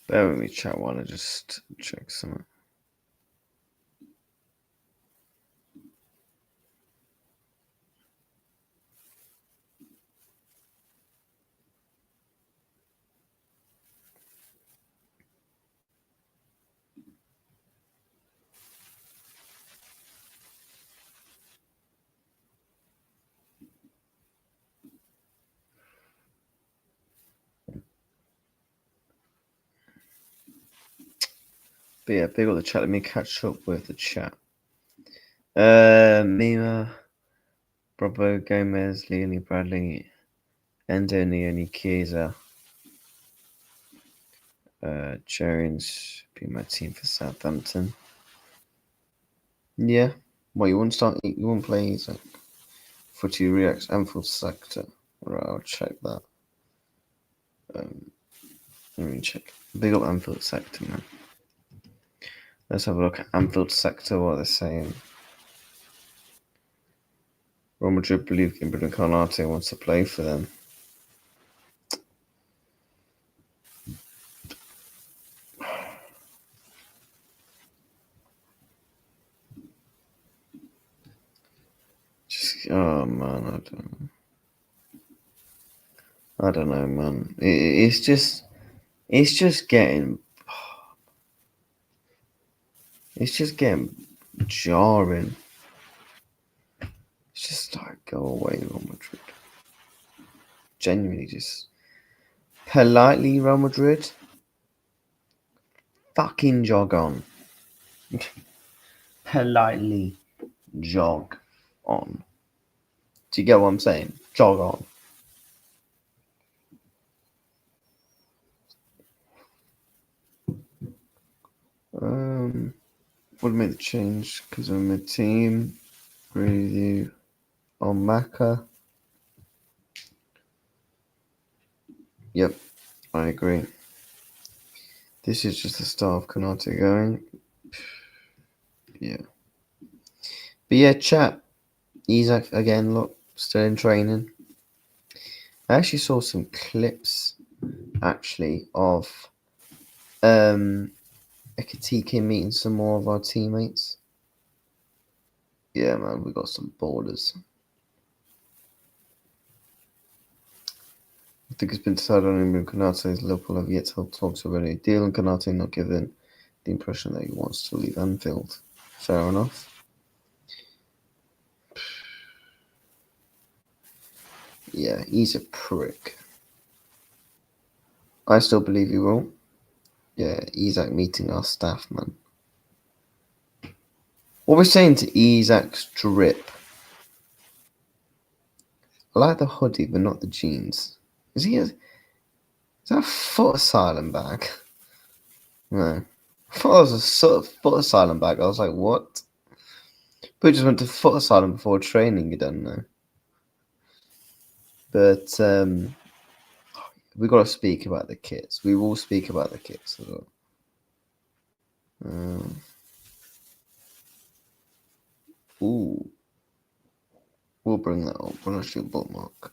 Bear with me, chat, while I just check something. But yeah, big up the chat. Let me catch up with the chat. Mima, Bravo, Gomez, Leonie Bradley, Endo, Neoni, Chiesa, Jones be my team for Southampton. Yeah. Well, you won't start. You won't play Isak. Footy reacts Anfield sector. Alright, I'll check that. Let me check. Big up Anfield sector, man. Let's have a look at Anfield sector. What they're saying. Real Madrid believe Kimberly Konate wants to play for them. Oh man, I don't know, man. It's just getting jarring. It's just like, go away, Real Madrid. Genuinely, just politely, Real Madrid. Fucking jog on. Politely jog on. Do you get what I'm saying? Jog on. Would make the change because I'm mid-team. Agree with you on Maka. Yep, I agree. This is just the start of Konate going. Yeah. But yeah, chat. Isak again, look, still in training. I actually saw some clips actually of Ekatike meeting some more of our teammates. Yeah, man, we got some borders. I think it's been decided on him and Konate. Liverpool have yet to hold talks about a deal, and Konate not given the impression that he wants to leave Anfield. Fair enough. Yeah, he's a prick. I still believe he will. Yeah, Isak meeting our staff, man. What we're saying to Isak's drip. I like the hoodie, but not the jeans. Is that a foot asylum bag? No. I thought it was a sort of foot asylum bag. I was like, what? But we just went to foot asylum before training, you don't know. But we got to speak about the kits. We will speak about the kits as well. Ooh. We'll bring that up. We'll actually bookmark.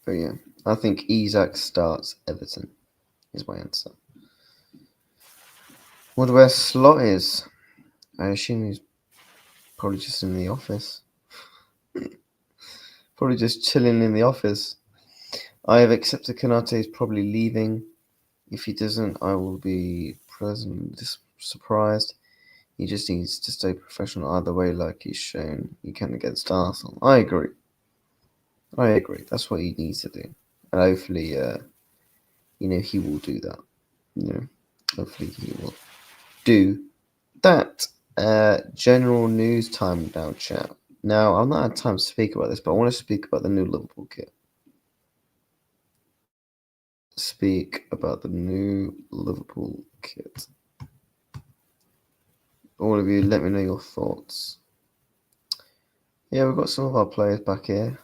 But yeah, I think Isak starts Everton, is my answer. Wonder where Slot is. I assume he's probably just in the office. Probably just chilling in the office. I have accepted Konate is probably leaving. If he doesn't, I will be pleasantly surprised. He just needs to stay professional either way, like he's shown he can against Arsenal. I agree. That's what he needs to do, and hopefully, he will do that. Hopefully he will do that. General news time now, chat. Now, I've not had time to speak about this, but I want to speak about the new Liverpool kit. All of you, let me know your thoughts. Yeah, we've got some of our players back here.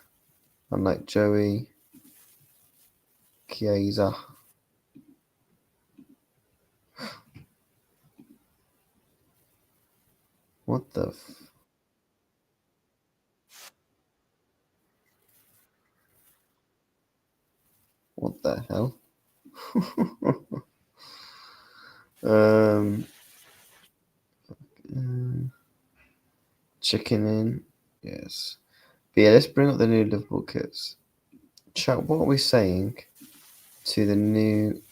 Unlike Joey, Chiesa. What the What the hell? Chicken in. Yes. But yeah, let's bring up the new Liverpool kits. Chat, what are we saying to the new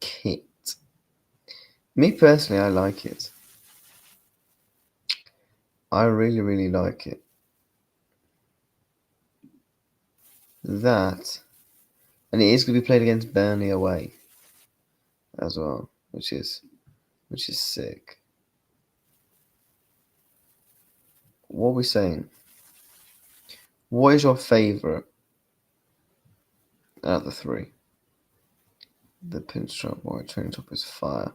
kit? Me personally, I like it. I really, really like it. That, and it is going to be played against Burnley away as well, which is sick. What are we saying? What is your favourite out of the three? The pinstripe white training top is fire.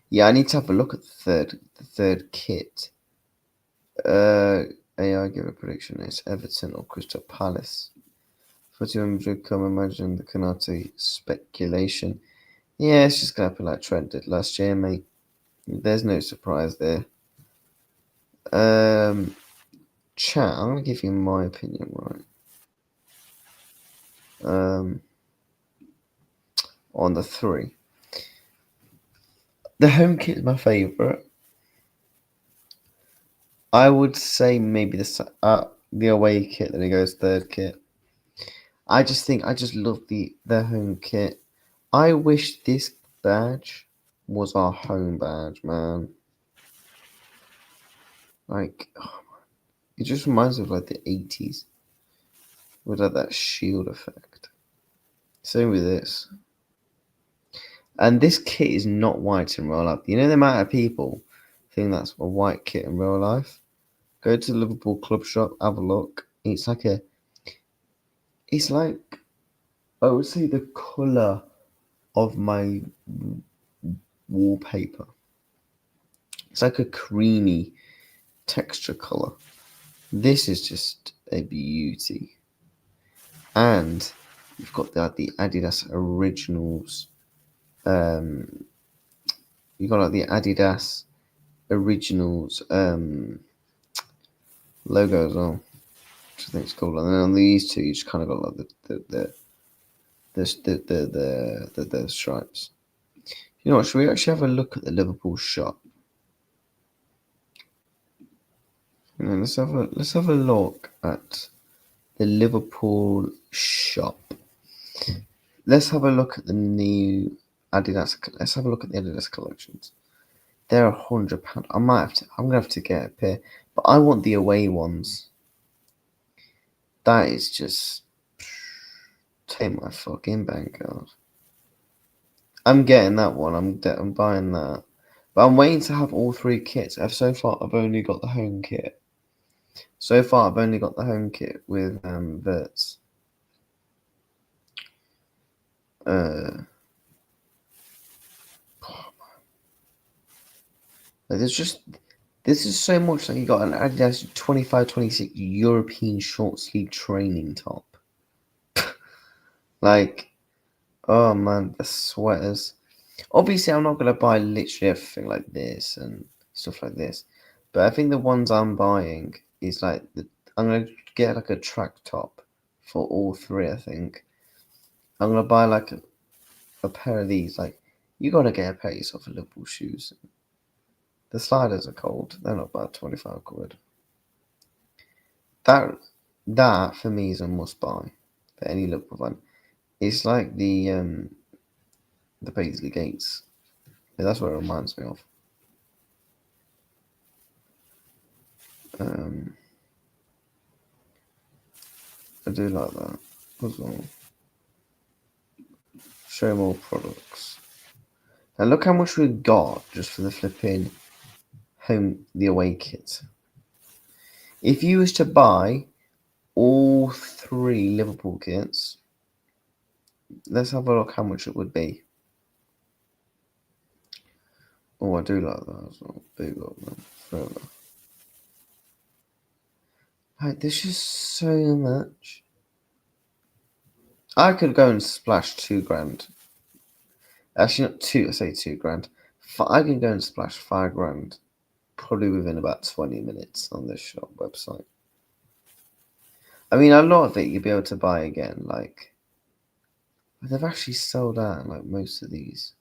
Yeah, I need to have a look at the third kit. AI give a prediction. It's Everton or Crystal Palace. Footy Madrid come imagine the Konate speculation. Yeah, it's just gonna happen like Trent did last year, mate. There's no surprise there. Chat, I'm gonna give you my opinion, right? On the three. The home kit is my favourite. I would say maybe the away kit, then it goes third kit. I just love the home kit. I wish this badge was our home badge, man. Like, it just reminds me of like the 80s with like that shield effect. Same with this. And this kit is not white in real life. You know the amount of people think that's a white kit in real life? Go to the Liverpool club shop, have a look. It's like I would say the colour of my wallpaper. It's like a creamy texture colour. This is just a beauty. And you've got the Adidas Originals. You've got like the Adidas Originals logo as well, which I think is cool. And then on these two, you just kind of got like the stripes. You know what? Should we actually have a look at the Liverpool shop? Let's have a look at the Liverpool shop. Let's have a look at the new Adidas. Let's have a look at the Adidas collections. They're £100. I'm gonna have to get a pair, but I want the away ones. That is just take my fucking bank out. I'm getting that one. I'm buying that, but I'm waiting to have all three kits. So far, I've only got the home kit. With Verts. This is so much like you got an Adidas 25-26 European short sleeve training top. Like, oh man, the sweaters. Obviously, I'm not gonna buy literally everything like this and stuff like this, but I think the ones I'm buying is like I'm gonna get like a track top for all three. I think I'm gonna buy like a pair of these. Like, you gotta get a pair of yourself of Liverpool shoes. The sliders are cold. They're not bad. 25 quid. That for me is a must buy for any Liverpool fan. It's like the The Paisley Gates. Yeah, that's what it reminds me of. I do like that as well. Show more products. And look how much we got just for the flipping the away kit. If you was to buy all 3 Liverpool kits, let's have a look how much it would be. Oh, I do like that as well. Big up, man. Forever. Like, there's just so much. I could go and splash £2,000. Actually, not two. I say £2,000. I can go and splash £5,000 probably within about 20 minutes on this shop website. I mean, a lot of it you'll be able to buy again. Like, they've actually sold out like most of these.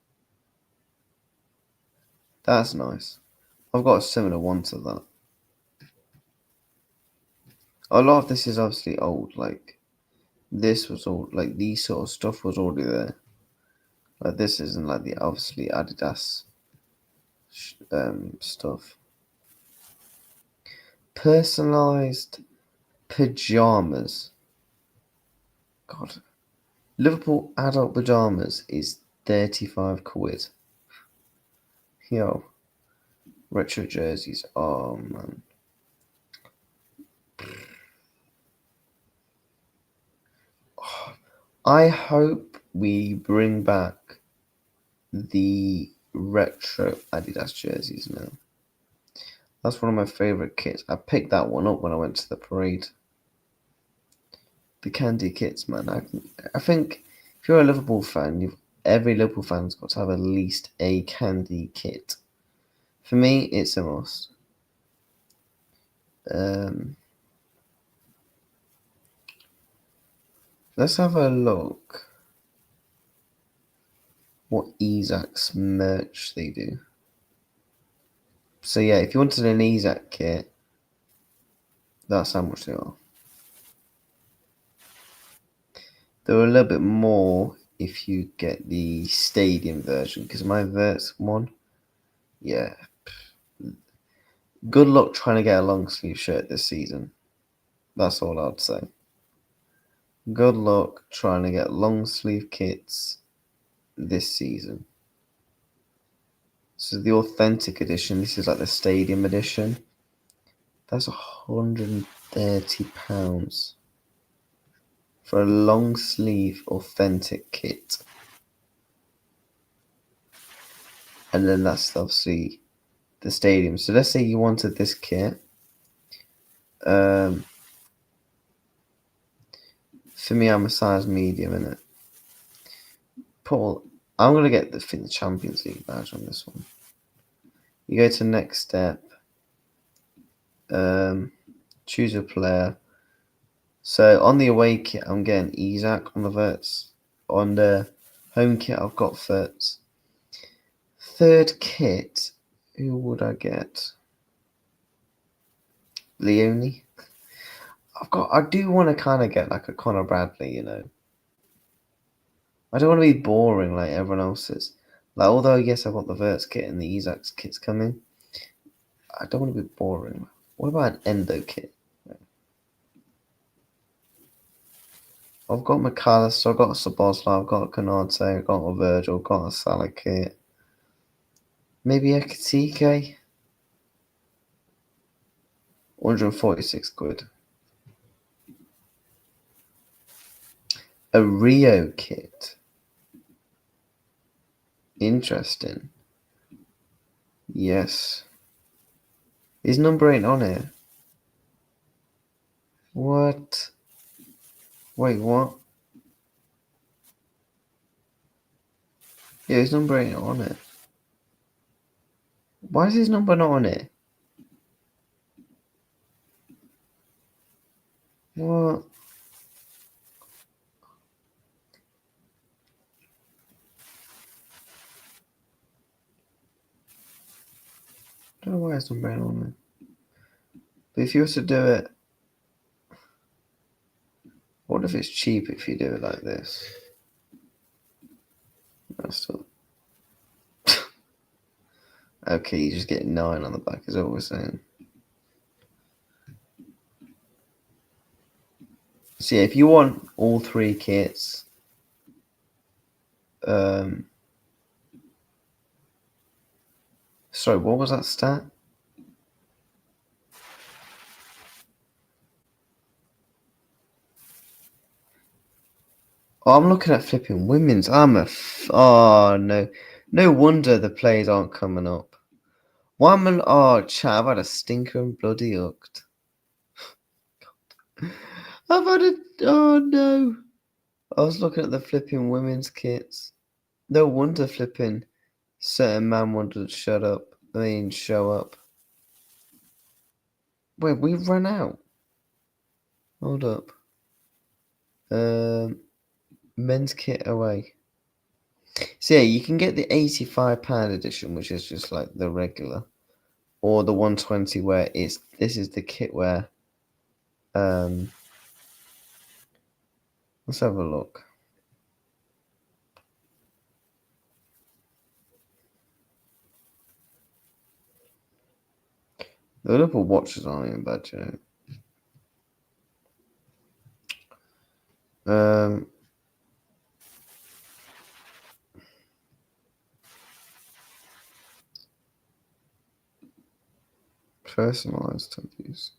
That's nice. I've got a similar one to that. A lot of this is obviously old. Like, this was old. Like, these sort of stuff was already there. Like, this isn't like the obviously Adidas stuff. Personalized pajamas. God. Liverpool adult pajamas is 35 quid. Yo. Retro jerseys. Oh, man. I hope we bring back the retro Adidas jerseys now. That's one of my favourite kits. I picked that one up when I went to the parade. The candy kits, man. I think if you're a Liverpool fan, every Liverpool fan's got to have at least a candy kit. For me, it's a must. Let's have a look what Isak's merch they do. So yeah, if you wanted an Isak kit, that's how much they are. They're a little bit more if you get the stadium version, because my Verts one, yeah. Good luck trying to get a long sleeve shirt this season. That's all I'd say. Good luck trying to get long sleeve kits this season. This is the authentic edition. This is like the stadium edition. That's £130 for a long sleeve authentic kit. And then that's obviously the stadium. So let's say you wanted this kit. For me, I'm a size medium, innit? Paul, I'm going to get the Champions League badge on this one. You go to next step. Choose a player. So on the away kit, I'm getting Isak on the Verts. On the home kit, I've got Verts. Third kit, who would I get? Leone. I do want to kind of get like a Conor Bradley, you know. I don't want to be boring like everyone else is. Like, although yes, I've got the Verts kit and the Isak's kit's coming, I don't want to be boring. What about an Endo kit? I've got McAllister, I've got a Szoboszlai, I've got a Konate, I've got a Virgil, I've got a Salah kit. Maybe a Katike? 146 quid. A Rio kit. Interesting. Yes. His number ain't on here. What? Wait, what? Yeah, his number ain't on it. Why is his number not on it? What? I don't know why his number ain't on it. But if you were to do it, what if it's cheap if you do it like this? That's still Okay, you just get 9 on the back, is what we're saying. So yeah, if you want all 3 kits, sorry, what was that stat? Oh, I'm looking at flipping women's. Oh no, no wonder the players aren't coming up. Why am I? Oh, chat, I've had a stinker and bloody hooked. I've had a. Oh no. I was looking at the flipping women's kits. No wonder flipping certain man wanted to shut up. I mean, show up. Wait, we've run out. Hold up. Men's kit away. So yeah, you can get the £85 edition, which is just like the regular, or the 120 where this is the kit where. Let's have a look. The Liverpool watches aren't even bad, you know. Personalized tattoos.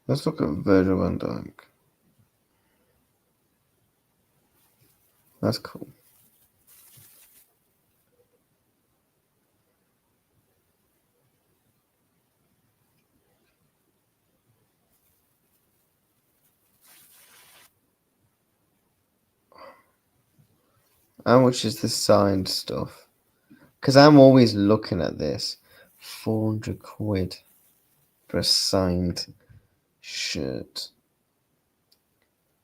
Let's look at Virgil van Dijk. That's cool. How much is the signed stuff? Because I'm always looking at this. 400 quid for a signed shirt.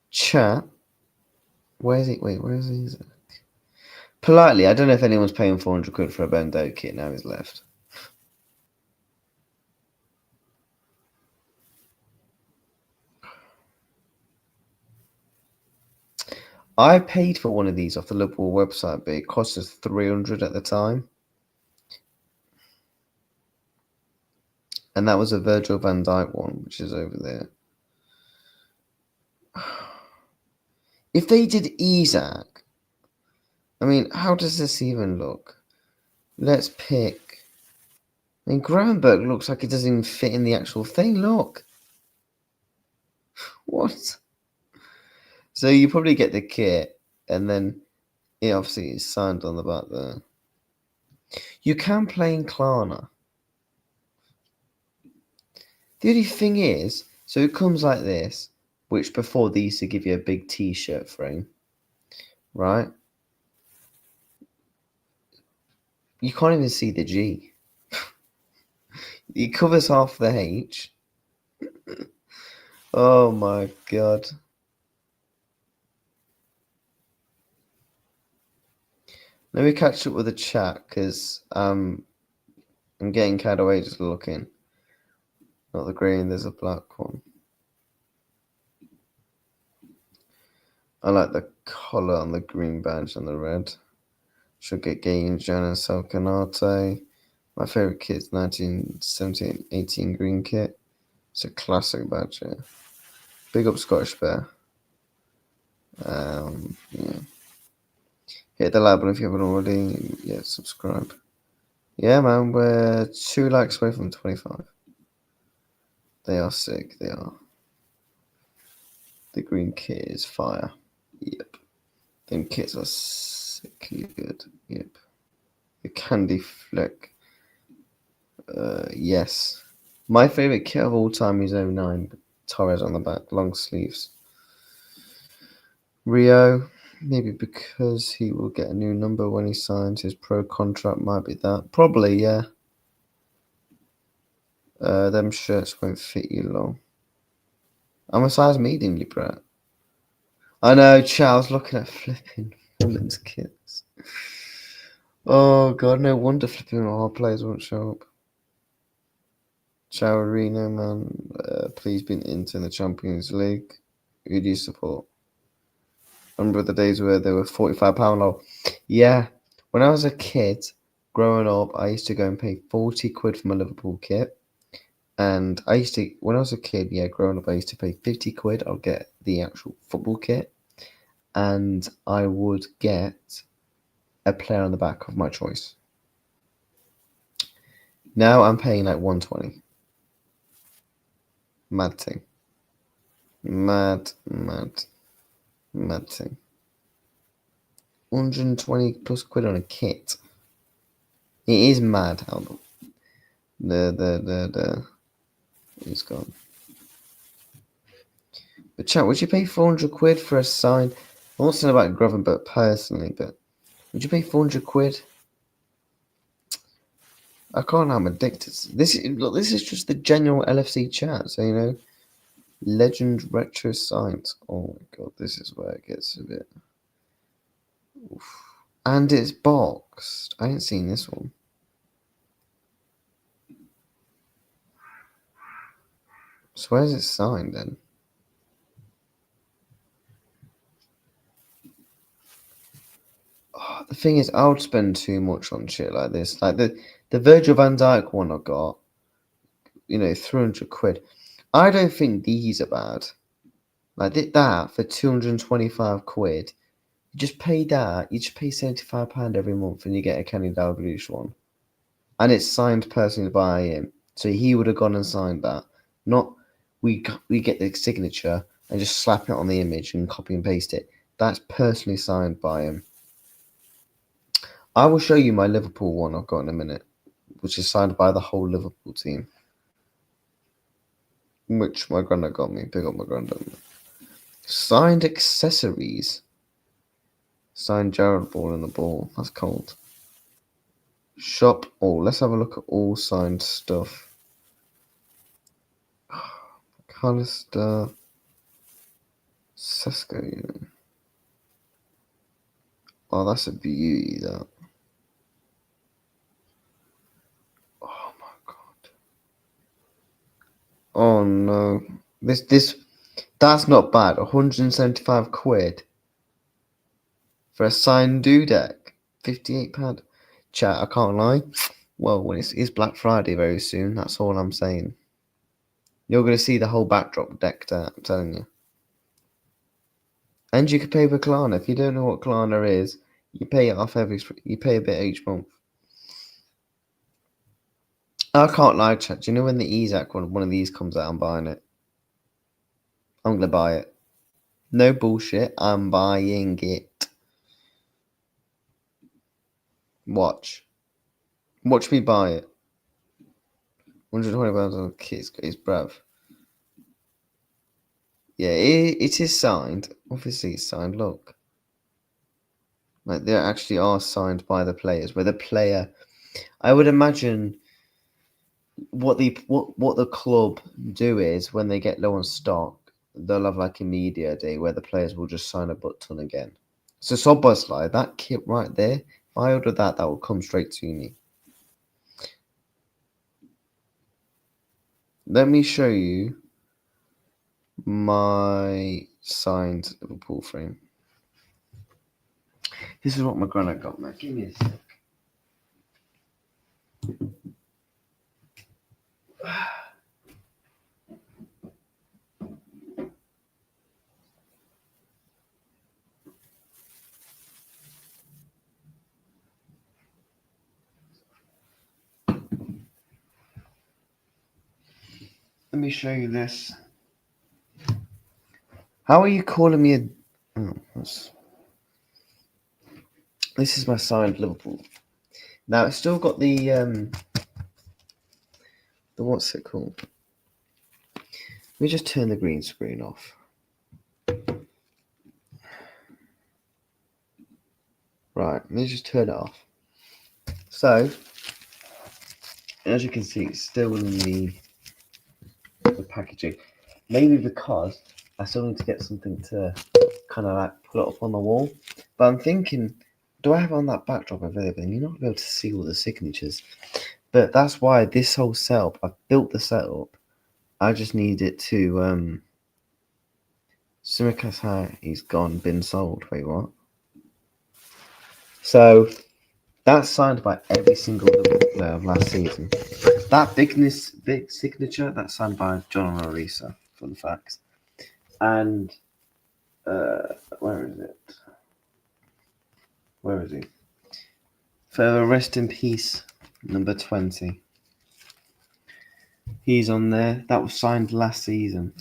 Chat. Where's it? Wait, where's Isak? Politely, I don't know if anyone's paying 400 quid for a Bendo kit. Now he's left. I paid for one of these off the Liverpool website, but it cost us 300 at the time. And that was a Virgil van Dijk one, which is over there. If they did Isak, I mean, how does this even look? Let's pick. I mean, Gravenberg looks like it doesn't even fit in the actual thing. Look. What? So you probably get the kit, and then it obviously is signed on the back there. You can play in Klarna. The only thing is, so it comes like this, which before they used to give you a big T-shirt frame, right? You can't even see the G. It covers half the H. Oh my god. Let me catch up with the chat because I'm getting carried away just looking. Not the green, there's a black one. I like the collar on the green badge and the red. Should get Gain, Jan and Sal Konate. My favourite kit's 1917-18 green kit. It's a classic badge, yeah. Big up Scottish Bear. Yeah. Hit the like button if you haven't already. Yeah, subscribe. Yeah, man, we're 2 likes away from 25. They are sick, they are. The green kit is fire. Yep. Them kits are sickly good. Yep. The candy fleck. Yes. My favourite kit of all time is 09. Torres on the back, long sleeves. Rio, maybe because he will get a new number when he signs his pro contract, might be that. Probably, yeah. Them shirts won't fit you long. I'm a size medium, you brat. I know, Charles, looking at flipping women's kits. Oh, God, no wonder flipping our players won't show up. Ciao, Reno, man. Please be into the Champions League. Who do you support? Remember the days where they were £45 low? Yeah. When I was a kid, growing up, I used to go and pay 40 quid for my Liverpool kit. And I used to, when I was a kid, yeah, growing up, I used to pay 50 quid. I'll get the actual football kit. And I would get a player on the back of my choice. Now I'm paying like 120. Mad thing. Mad thing. 120 plus quid on a kit. It is mad how it's gone. But chat, would you pay 400 quid for a sign? I'm not saying about Gravenberch personally, but would you pay 400 quid? I can't. I'm addicted. This is just the general LFC chat. So Legend retro signs. Oh my god, this is where it gets a bit. Oof. And it's boxed. I ain't seen this one. So where's it signed then? Oh, the thing is, I would spend too much on shit like this. Like the Virgil van Dijk one I got, 300 quid. I don't think these are bad. Like that for 225 quid. You just pay that. You just pay £75 every month, and you get a Kenny Dalglish one, and it's signed personally by him. So he would have gone and signed that. Not we get the signature and just slap it on the image and copy and paste it. That's personally signed by him. I will show you my Liverpool one I've got in a minute, which is signed by the whole Liverpool team. Which my granddad got me. Big up my granddad. Signed accessories. Signed Jared Ball in the ball. That's cold. Shop all. Let's have a look at all signed stuff. Callister. Sesko, Oh, that's a beauty, that. Oh my god. Oh no. That's not bad. 175 quid for a signed Dudek. £58. Chat, I can't lie. Well, when it's Black Friday very soon, that's all I'm saying. You're going to see the whole backdrop decked out, I'm telling you. And you can pay with Klarna. If you don't know what Klarna is, you pay it off you pay a bit each month. I can't lie, chat. Do you know when the Isak one of these comes out, I'm buying it. I'm going to buy it. No bullshit. I'm buying it. Watch me buy it. £120 on kids, bruv. Yeah, it is signed. Obviously, it's signed. Look. Like, they actually are signed by the players. Where the player... I would imagine what the club do is when they get low on stock, they'll have like a media day where the players will just sign a button again. So Szoboszlai, that kit right there, if I order that will come straight to me. Let me show you my signed Liverpool frame. This is what my granddad got, man. Give me a sec. Let me show you this. How are you calling me a... Oh, this is my signed Liverpool. Now, it's still got the what's it called? Let me just turn the green screen off. Right, let me just turn it off. So, as you can see, it's still in the packaging. Maybe because I still need to get something to kind of like put it up on the wall. But I'm thinking, do I have on that backdrop available? And you're not going to be able to see all the signatures. But that's why this whole setup, I've built the setup. I just need it to Simicast, he's gone, been sold. Wait, what? So that's signed by every single Liverpool player of last season. That big signature, that's signed by John Orisa, fun facts. And where is it? Where is he? Further rest in peace, number 20. He's on there. That was signed last season.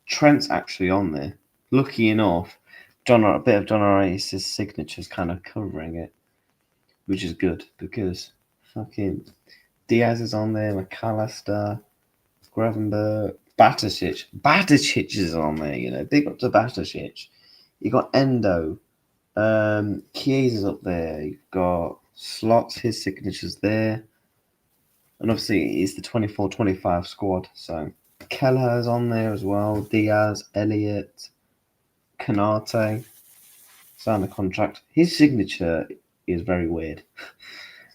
Trent's actually on there. Lucky enough, a bit of John Arias' signature's kind of covering it, which is good because fucking Diaz is on there, McAllister, Gravenberg, Batisic. Batisic is on there, you know. Big up to Batisic. You got Endo. Chiesa's up there. You've got Slots, his signature's there. And obviously, it's the 24-25 squad. So Kelleher's on there as well. Diaz, Elliott, Konate. Signed the contract. His signature is very weird.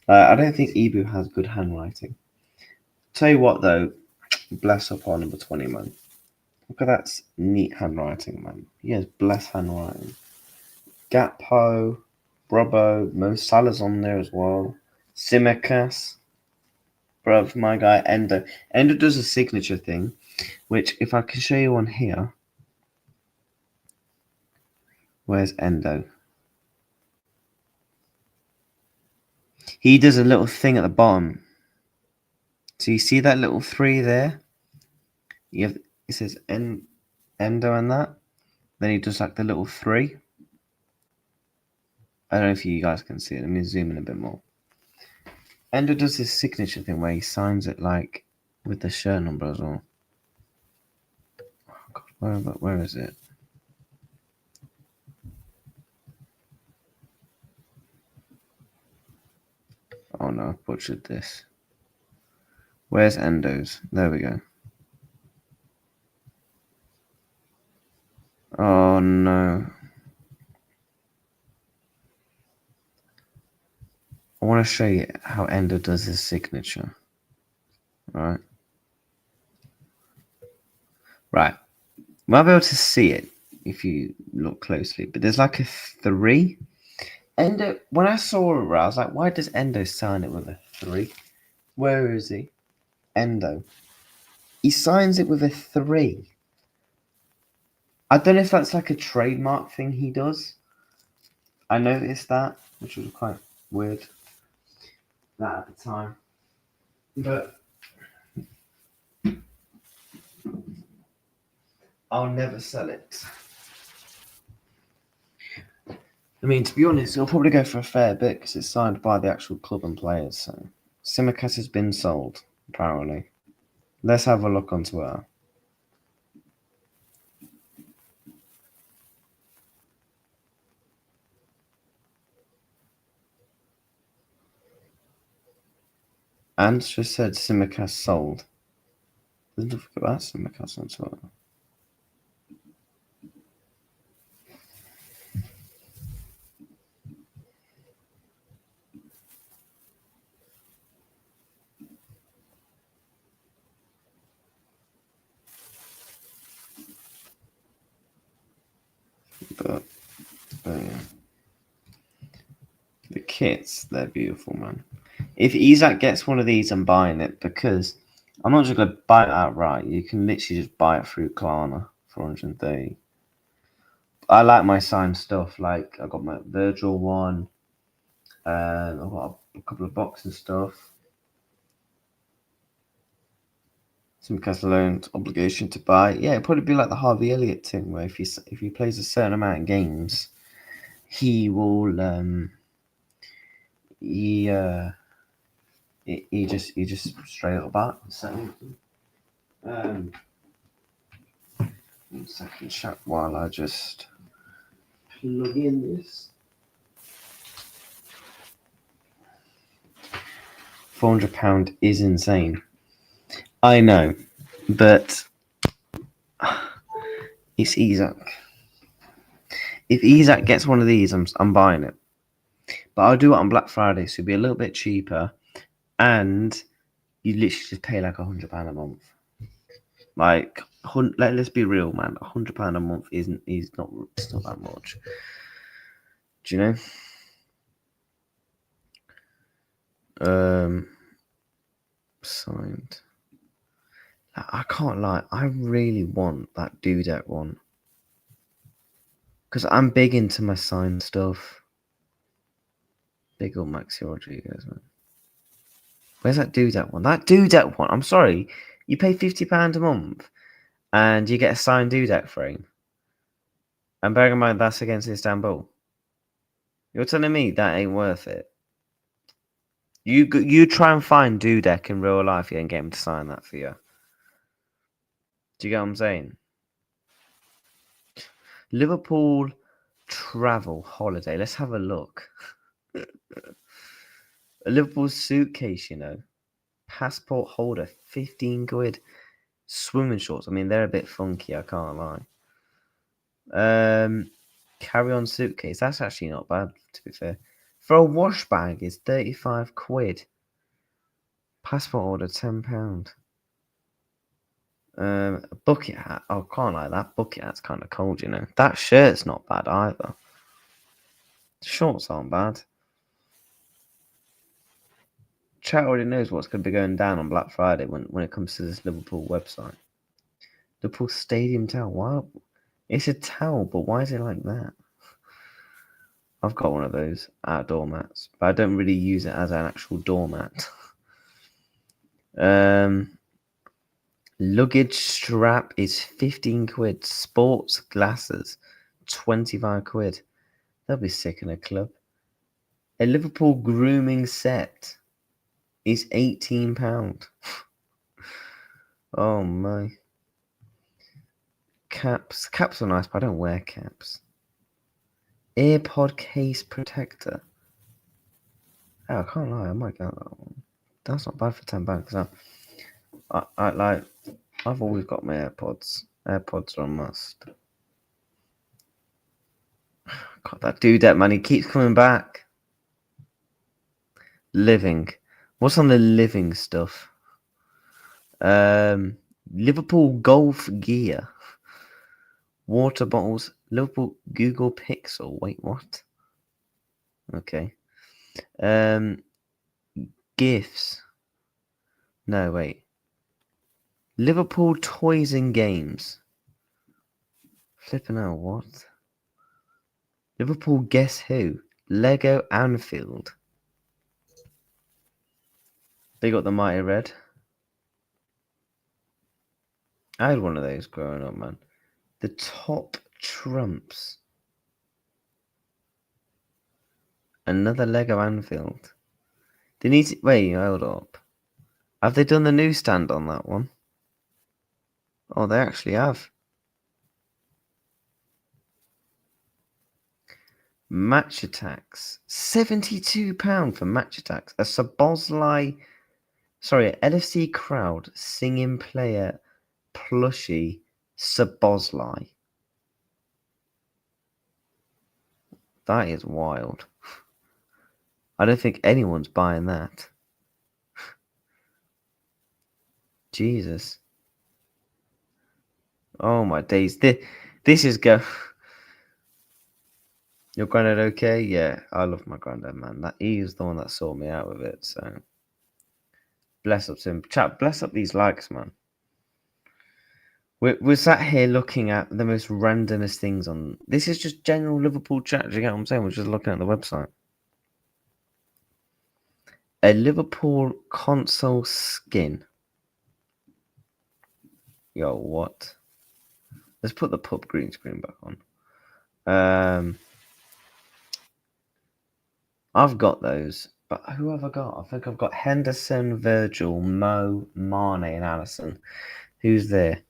I don't think Ibu has good handwriting. Tell you what, though, bless up on number 20, man. Look at that neat handwriting, man. He has blessed handwriting. Gakpo, Robbo, Mo Salah's on there as well. Simicast. Bruv, my guy, Endo. Endo does a signature thing, which if I can show you on here. Where's Endo? He does a little thing at the bottom. So you see that little 3 there? It says Endo and that. Then he does like the little 3. I don't know if you guys can see it. Let me zoom in a bit more. Endo does this signature thing where he signs it like with the shirt number as well. Oh God, where is it? Oh no, I've butchered this. Where's Endo's? There we go. Oh no. I want to show you how Endo does his signature. Right. Right. You might be able to see it if you look closely, but there's like a 3. Endo, when I saw it, I was like, why does Endo sign it with a 3? Where is he? Endo. He signs it with a 3. I don't know if that's like a trademark thing he does. I noticed that, which was quite weird. That at the time. But I'll never sell it. I mean, to be honest, it'll probably go for a fair bit because it's signed by the actual club and players. So Simicast has been sold, apparently. Let's have a look on Twitter. Ants just said Simicast sold. Doesn't look about Simicast on Twitter. But yeah. The kits, they're beautiful, man. If Isak gets one of these, I'm buying it because I'm not just going to buy it outright. You can literally just buy it through Klarna for 130. I like my signed stuff. Like, I got my Virgil one. I've got a couple of boxing stuff. Some Catalan obligation to buy. Yeah, it'd probably be like the Harvey Elliott thing, where if he plays a certain amount of games, he will he just straight up back. One second, chat while I just plug in this. £400 is insane. I know, but it's Isak. If Isak gets one of these, I'm buying it. But I'll do it on Black Friday, so it'll be a little bit cheaper, and you literally just pay like £100 a month. Like Let's be real, man. £100 a month is not. It's not that much. Do you know? Signed. I can't lie. I really want that Dudek one because I'm big into my signed stuff. Big old Maxi Rodriguez, man. Where's that Dudek one? That Dudek one. I'm sorry. You pay £50 a month and you get a signed Dudek frame. And bearing in mind that's against Istanbul. You're telling me that ain't worth it. You try and find Dudek in real life, and get him to sign that for you. Do you get what I'm saying? Liverpool travel holiday. Let's have a look. A Liverpool suitcase, passport holder, 15 quid. Swimming shorts. I mean, they're a bit funky. I can't lie. Carry-on suitcase. That's actually not bad, to be fair. For a wash bag, is 35 quid. Passport holder, £10. A bucket hat. Oh, can't lie. That bucket hat's kind of cold, That shirt's not bad either. Shorts aren't bad. Chat already knows what's going to be going down on Black Friday when it comes to this Liverpool website. Liverpool Stadium towel. Wow. It's a towel, but why is it like that? I've got one of those outdoor mats, but I don't really use it as an actual doormat. Luggage strap is 15 quid. Sports glasses, 25 quid. They'll be sick in a club. A Liverpool grooming set is £18. Oh my. Caps are nice, but I don't wear caps. AirPod case protector. Oh, I can't lie, I might get that one. That's not bad for £10 because I've always got my AirPods. AirPods are a must. God, that Dudek, man, he keeps coming back. Living. What's on the living stuff? Liverpool golf gear. Water bottles. Liverpool Google Pixel. Wait, what? Okay. Gifts. No, wait. Liverpool toys and games. Flipping out, what? Liverpool Guess Who? Lego Anfield. They got the Mighty Red. I had one of those growing up, man. The Top Trumps. Another Lego Anfield. They need to... Wait, hold up. Have they done the newsstand on that one? Oh, they actually have. Match Attacks. £72 for Match Attacks. A Szoboszlai... Sorry, LFC crowd singing player plushie Szoboszlai. That is wild. I don't think anyone's buying that. Jesus. Oh my days. This is go. Your granddad okay? Yeah, I love my granddad, man. He is the one that sorted me out with it, so bless up to him. Chat, bless up these likes, man. We're sat here looking at the most randomest things on... This is just general Liverpool chat, do you get what I'm saying? We're just looking at the website. A Liverpool console skin. Yo, what? Let's put the pub green screen back on. I've got those, but who have I got? I think I've got Henderson, Virgil, Mo, Mane, and Allison. Who's there?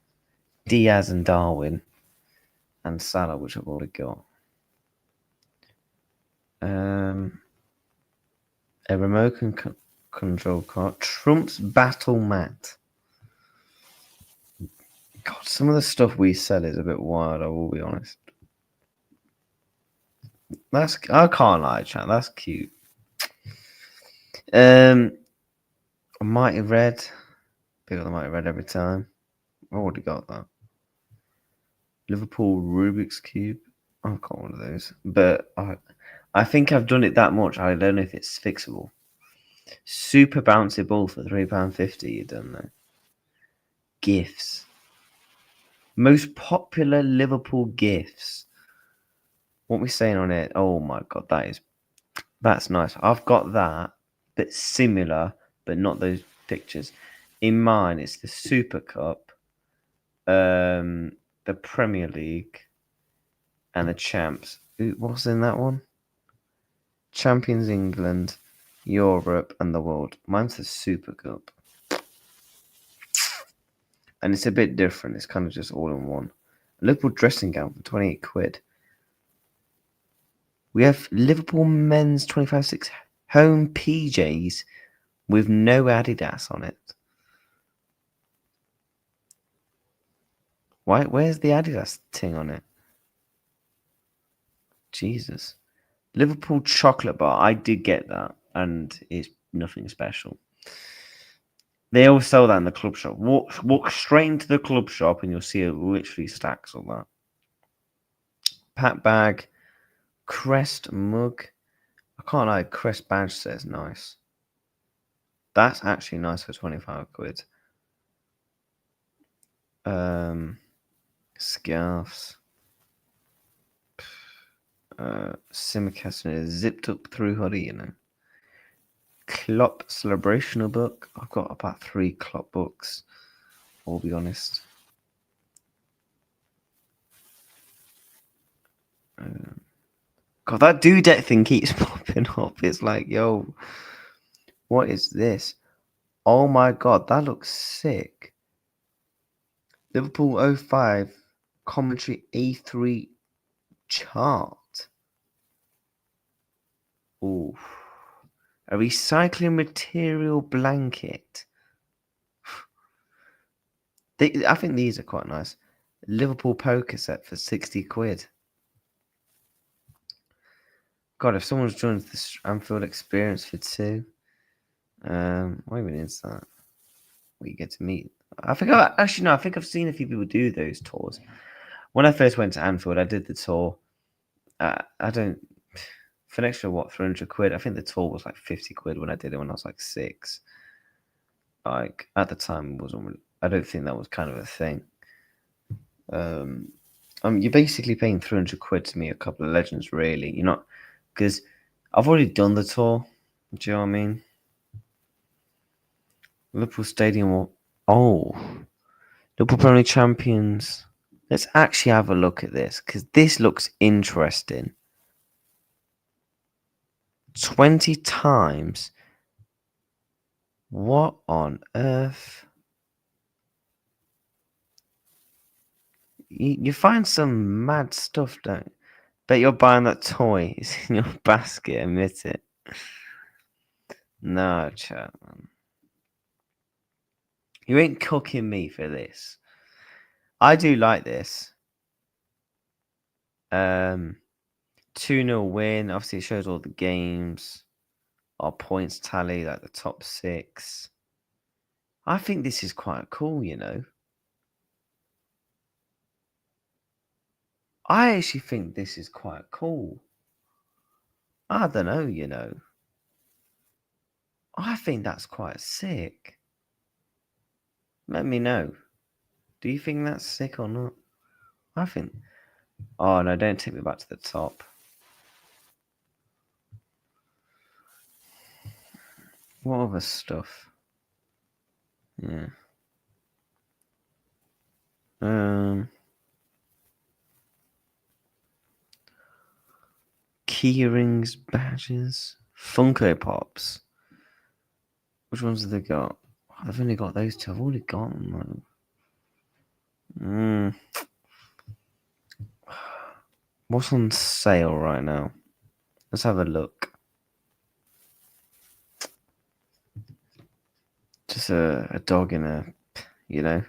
Diaz and Darwin, and Salah, which I've already got. A remote control card. Trump's battle mat. God, some of the stuff we sell is a bit wild, I will be honest. I can't lie, chat. That's cute. Mighty Red. Pick up the Mighty Red every time. I've already got that. Liverpool Rubik's Cube. I've got one of those. But I think I've done it that much. I don't know if it's fixable. Super bouncy ball for £3.50. You done that? Gifts. Most popular Liverpool gifts. What we saying on it? Oh my god, that's nice. I've got that, but similar, but not those pictures. In mine, it's the Super Cup, the Premier League, and the Champs. What's in that one? Champions England, Europe, and the World. Mine's the Super Cup. And it's a bit different. It's kind of just all in one. Liverpool dressing gown for £28. We have Liverpool men's 25/6 home PJs with no Adidas on it. Why? Where's the Adidas thing on it? Jesus. Liverpool chocolate bar. I did get that, and it's nothing special. They always sell that in the club shop. Walk straight into the club shop, and you'll see it literally stacks of that. Pat bag, Crest mug. I can't lie. Crest badge says nice. That's actually nice for £25. Scarves. Simicast in a zipped up through hoodie, you know. Klopp celebrational book. I've got about 3 Klopp books, I'll be honest. God, that dudette thing keeps popping up. It's like, yo, what is this? Oh my god, that looks sick. Liverpool 05 commentary A3 chart. Ooh. A recycling material blanket. I think these are quite nice. Liverpool poker set for £60. God, if someone's joined this Anfield experience for 2, what even is that? We get to meet. I think I think I've seen a few people do those tours. When I first went to Anfield, I did the tour. I don't for an extra £300. I think the tour was like £50 when I did it when I was like 6. Like at the time, I don't think that was kind of a thing. You're basically paying £300 to meet a couple of legends, really. You're not, because I've already done the tour. Do you know what I mean? Liverpool Stadium. Liverpool Premier League champions. Let's actually have a look at this because this looks interesting. 20 times. What on earth? You find some mad stuff, don't you? Bet you're buying that toy. It's in your basket, admit it. No, chat, man. You ain't cooking me for this. I do like this. 2-0 win. Obviously, it shows all the games. Our points tally, like the top 6. I think this is quite cool, you know. I actually think this is quite cool. I don't know, you know. I think that's quite sick. Let me know. Do you think that's sick or not? I think... Oh, no, don't take me back to the top. What other stuff? Yeah. Key rings, badges, Funko Pops. Which ones have they got? I've only got those 2. I've already got them, though. What's on sale right now? Let's have a look. Just a dog in a, you know.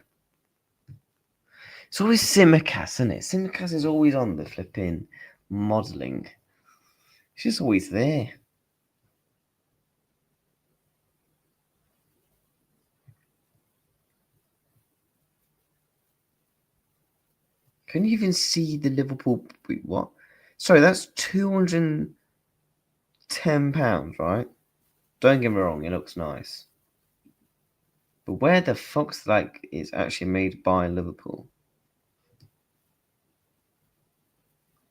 It's always Simicast, isn't it? Simicast is always on the flipping modelling. It's just always there. Can you even see the Liverpool? Wait, what? Sorry, that's £210, right? Don't get me wrong, it looks nice. But where the fuck's like it's actually made by Liverpool?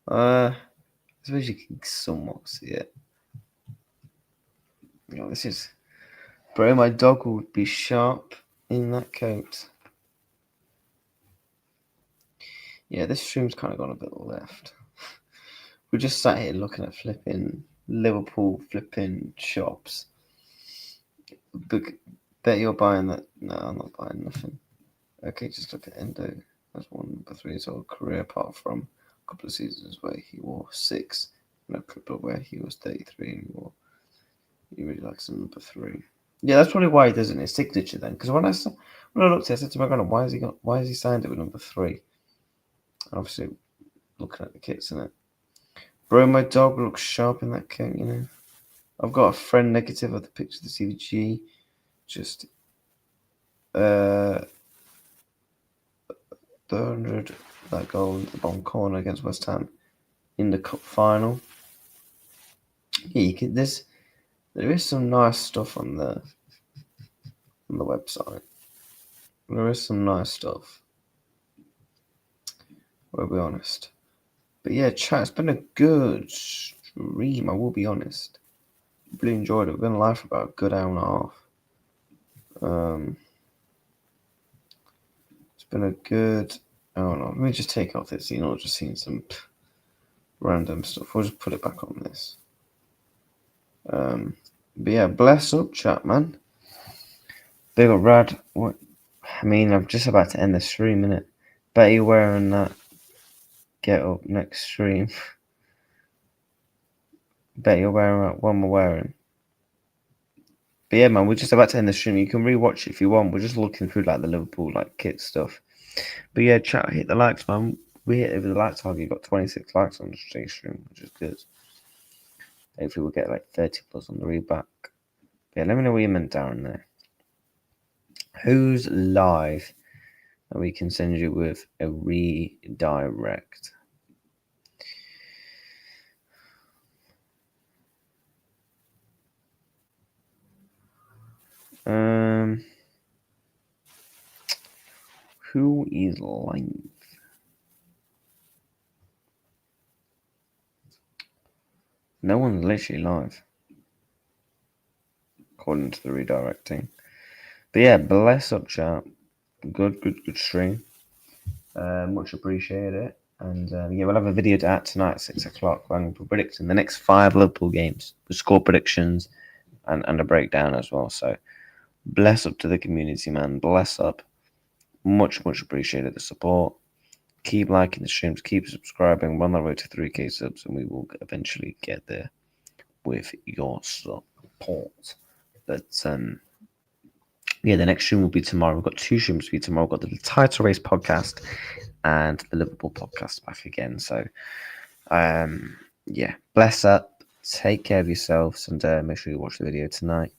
I suppose you can somewhat see it. This is, bro. My dog would be sharp in that coat. Yeah, this stream's kind of gone a bit left. We just sat here looking at flipping Liverpool flipping shops. Bet you're buying that. No, I'm not buying nothing. Okay, just look at Endo. That's number 3 his whole career, apart from a couple of seasons where he wore 6, and a couple where he was 33 and he really likes the number 3. Yeah, that's probably why he does it in his signature then. Because when I looked at it, I said to my God, why has he signed it with number 3? Obviously, looking at the kits in it. Bro, my dog looks sharp in that kit, you know. I've got a friend negative of the picture of the CVG. Just the 100 that goal in the bottom corner against West Ham in the cup final. Yeah, there is some nice stuff on the website. There is some nice stuff. We'll be honest. But yeah, chat, it's been a good stream, I will be honest. Really enjoyed it. We've been live for about a good hour and a half. It's been a good, I don't know, let me just take off this, just seeing some random stuff. We'll just put it back on this. But yeah, bless up, chat, man. Big up, Rad. What? I mean, I'm just about to end the stream, innit? Bet you're wearing that get up next stream. Bet you're wearing what I'm wearing. But yeah, man, we're just about to end the stream. You can rewatch it if you want. We're just looking through like the Liverpool kit stuff. But yeah, chat, hit the likes, man. We hit over the like target. Got 26 likes on the stream, which is good. Hopefully we'll get like 30 plus on the reback. Yeah, let me know what you meant down there. Who's live that we can send you with a redirect? Who is live? No one's literally live, according to the redirecting. But yeah, bless up, chat. Good stream. Much appreciated. And yeah, we'll have a video out tonight at 6 o'clock. I'm predicting the next 5 Liverpool games with score predictions and a breakdown as well. So bless up to the community, man. Bless up. Much appreciated the support. Keep liking the streams, keep subscribing. We're on the road to 3K subs, and we will eventually get there with your support. But yeah, the next stream will be tomorrow. We've got 2 streams to be tomorrow. We've got the Title Race podcast and the Liverpool podcast back again. So yeah, bless up. Take care of yourselves, and make sure you watch the video tonight.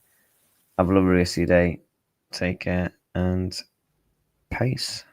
Have a lovely rest of your day. Take care and peace.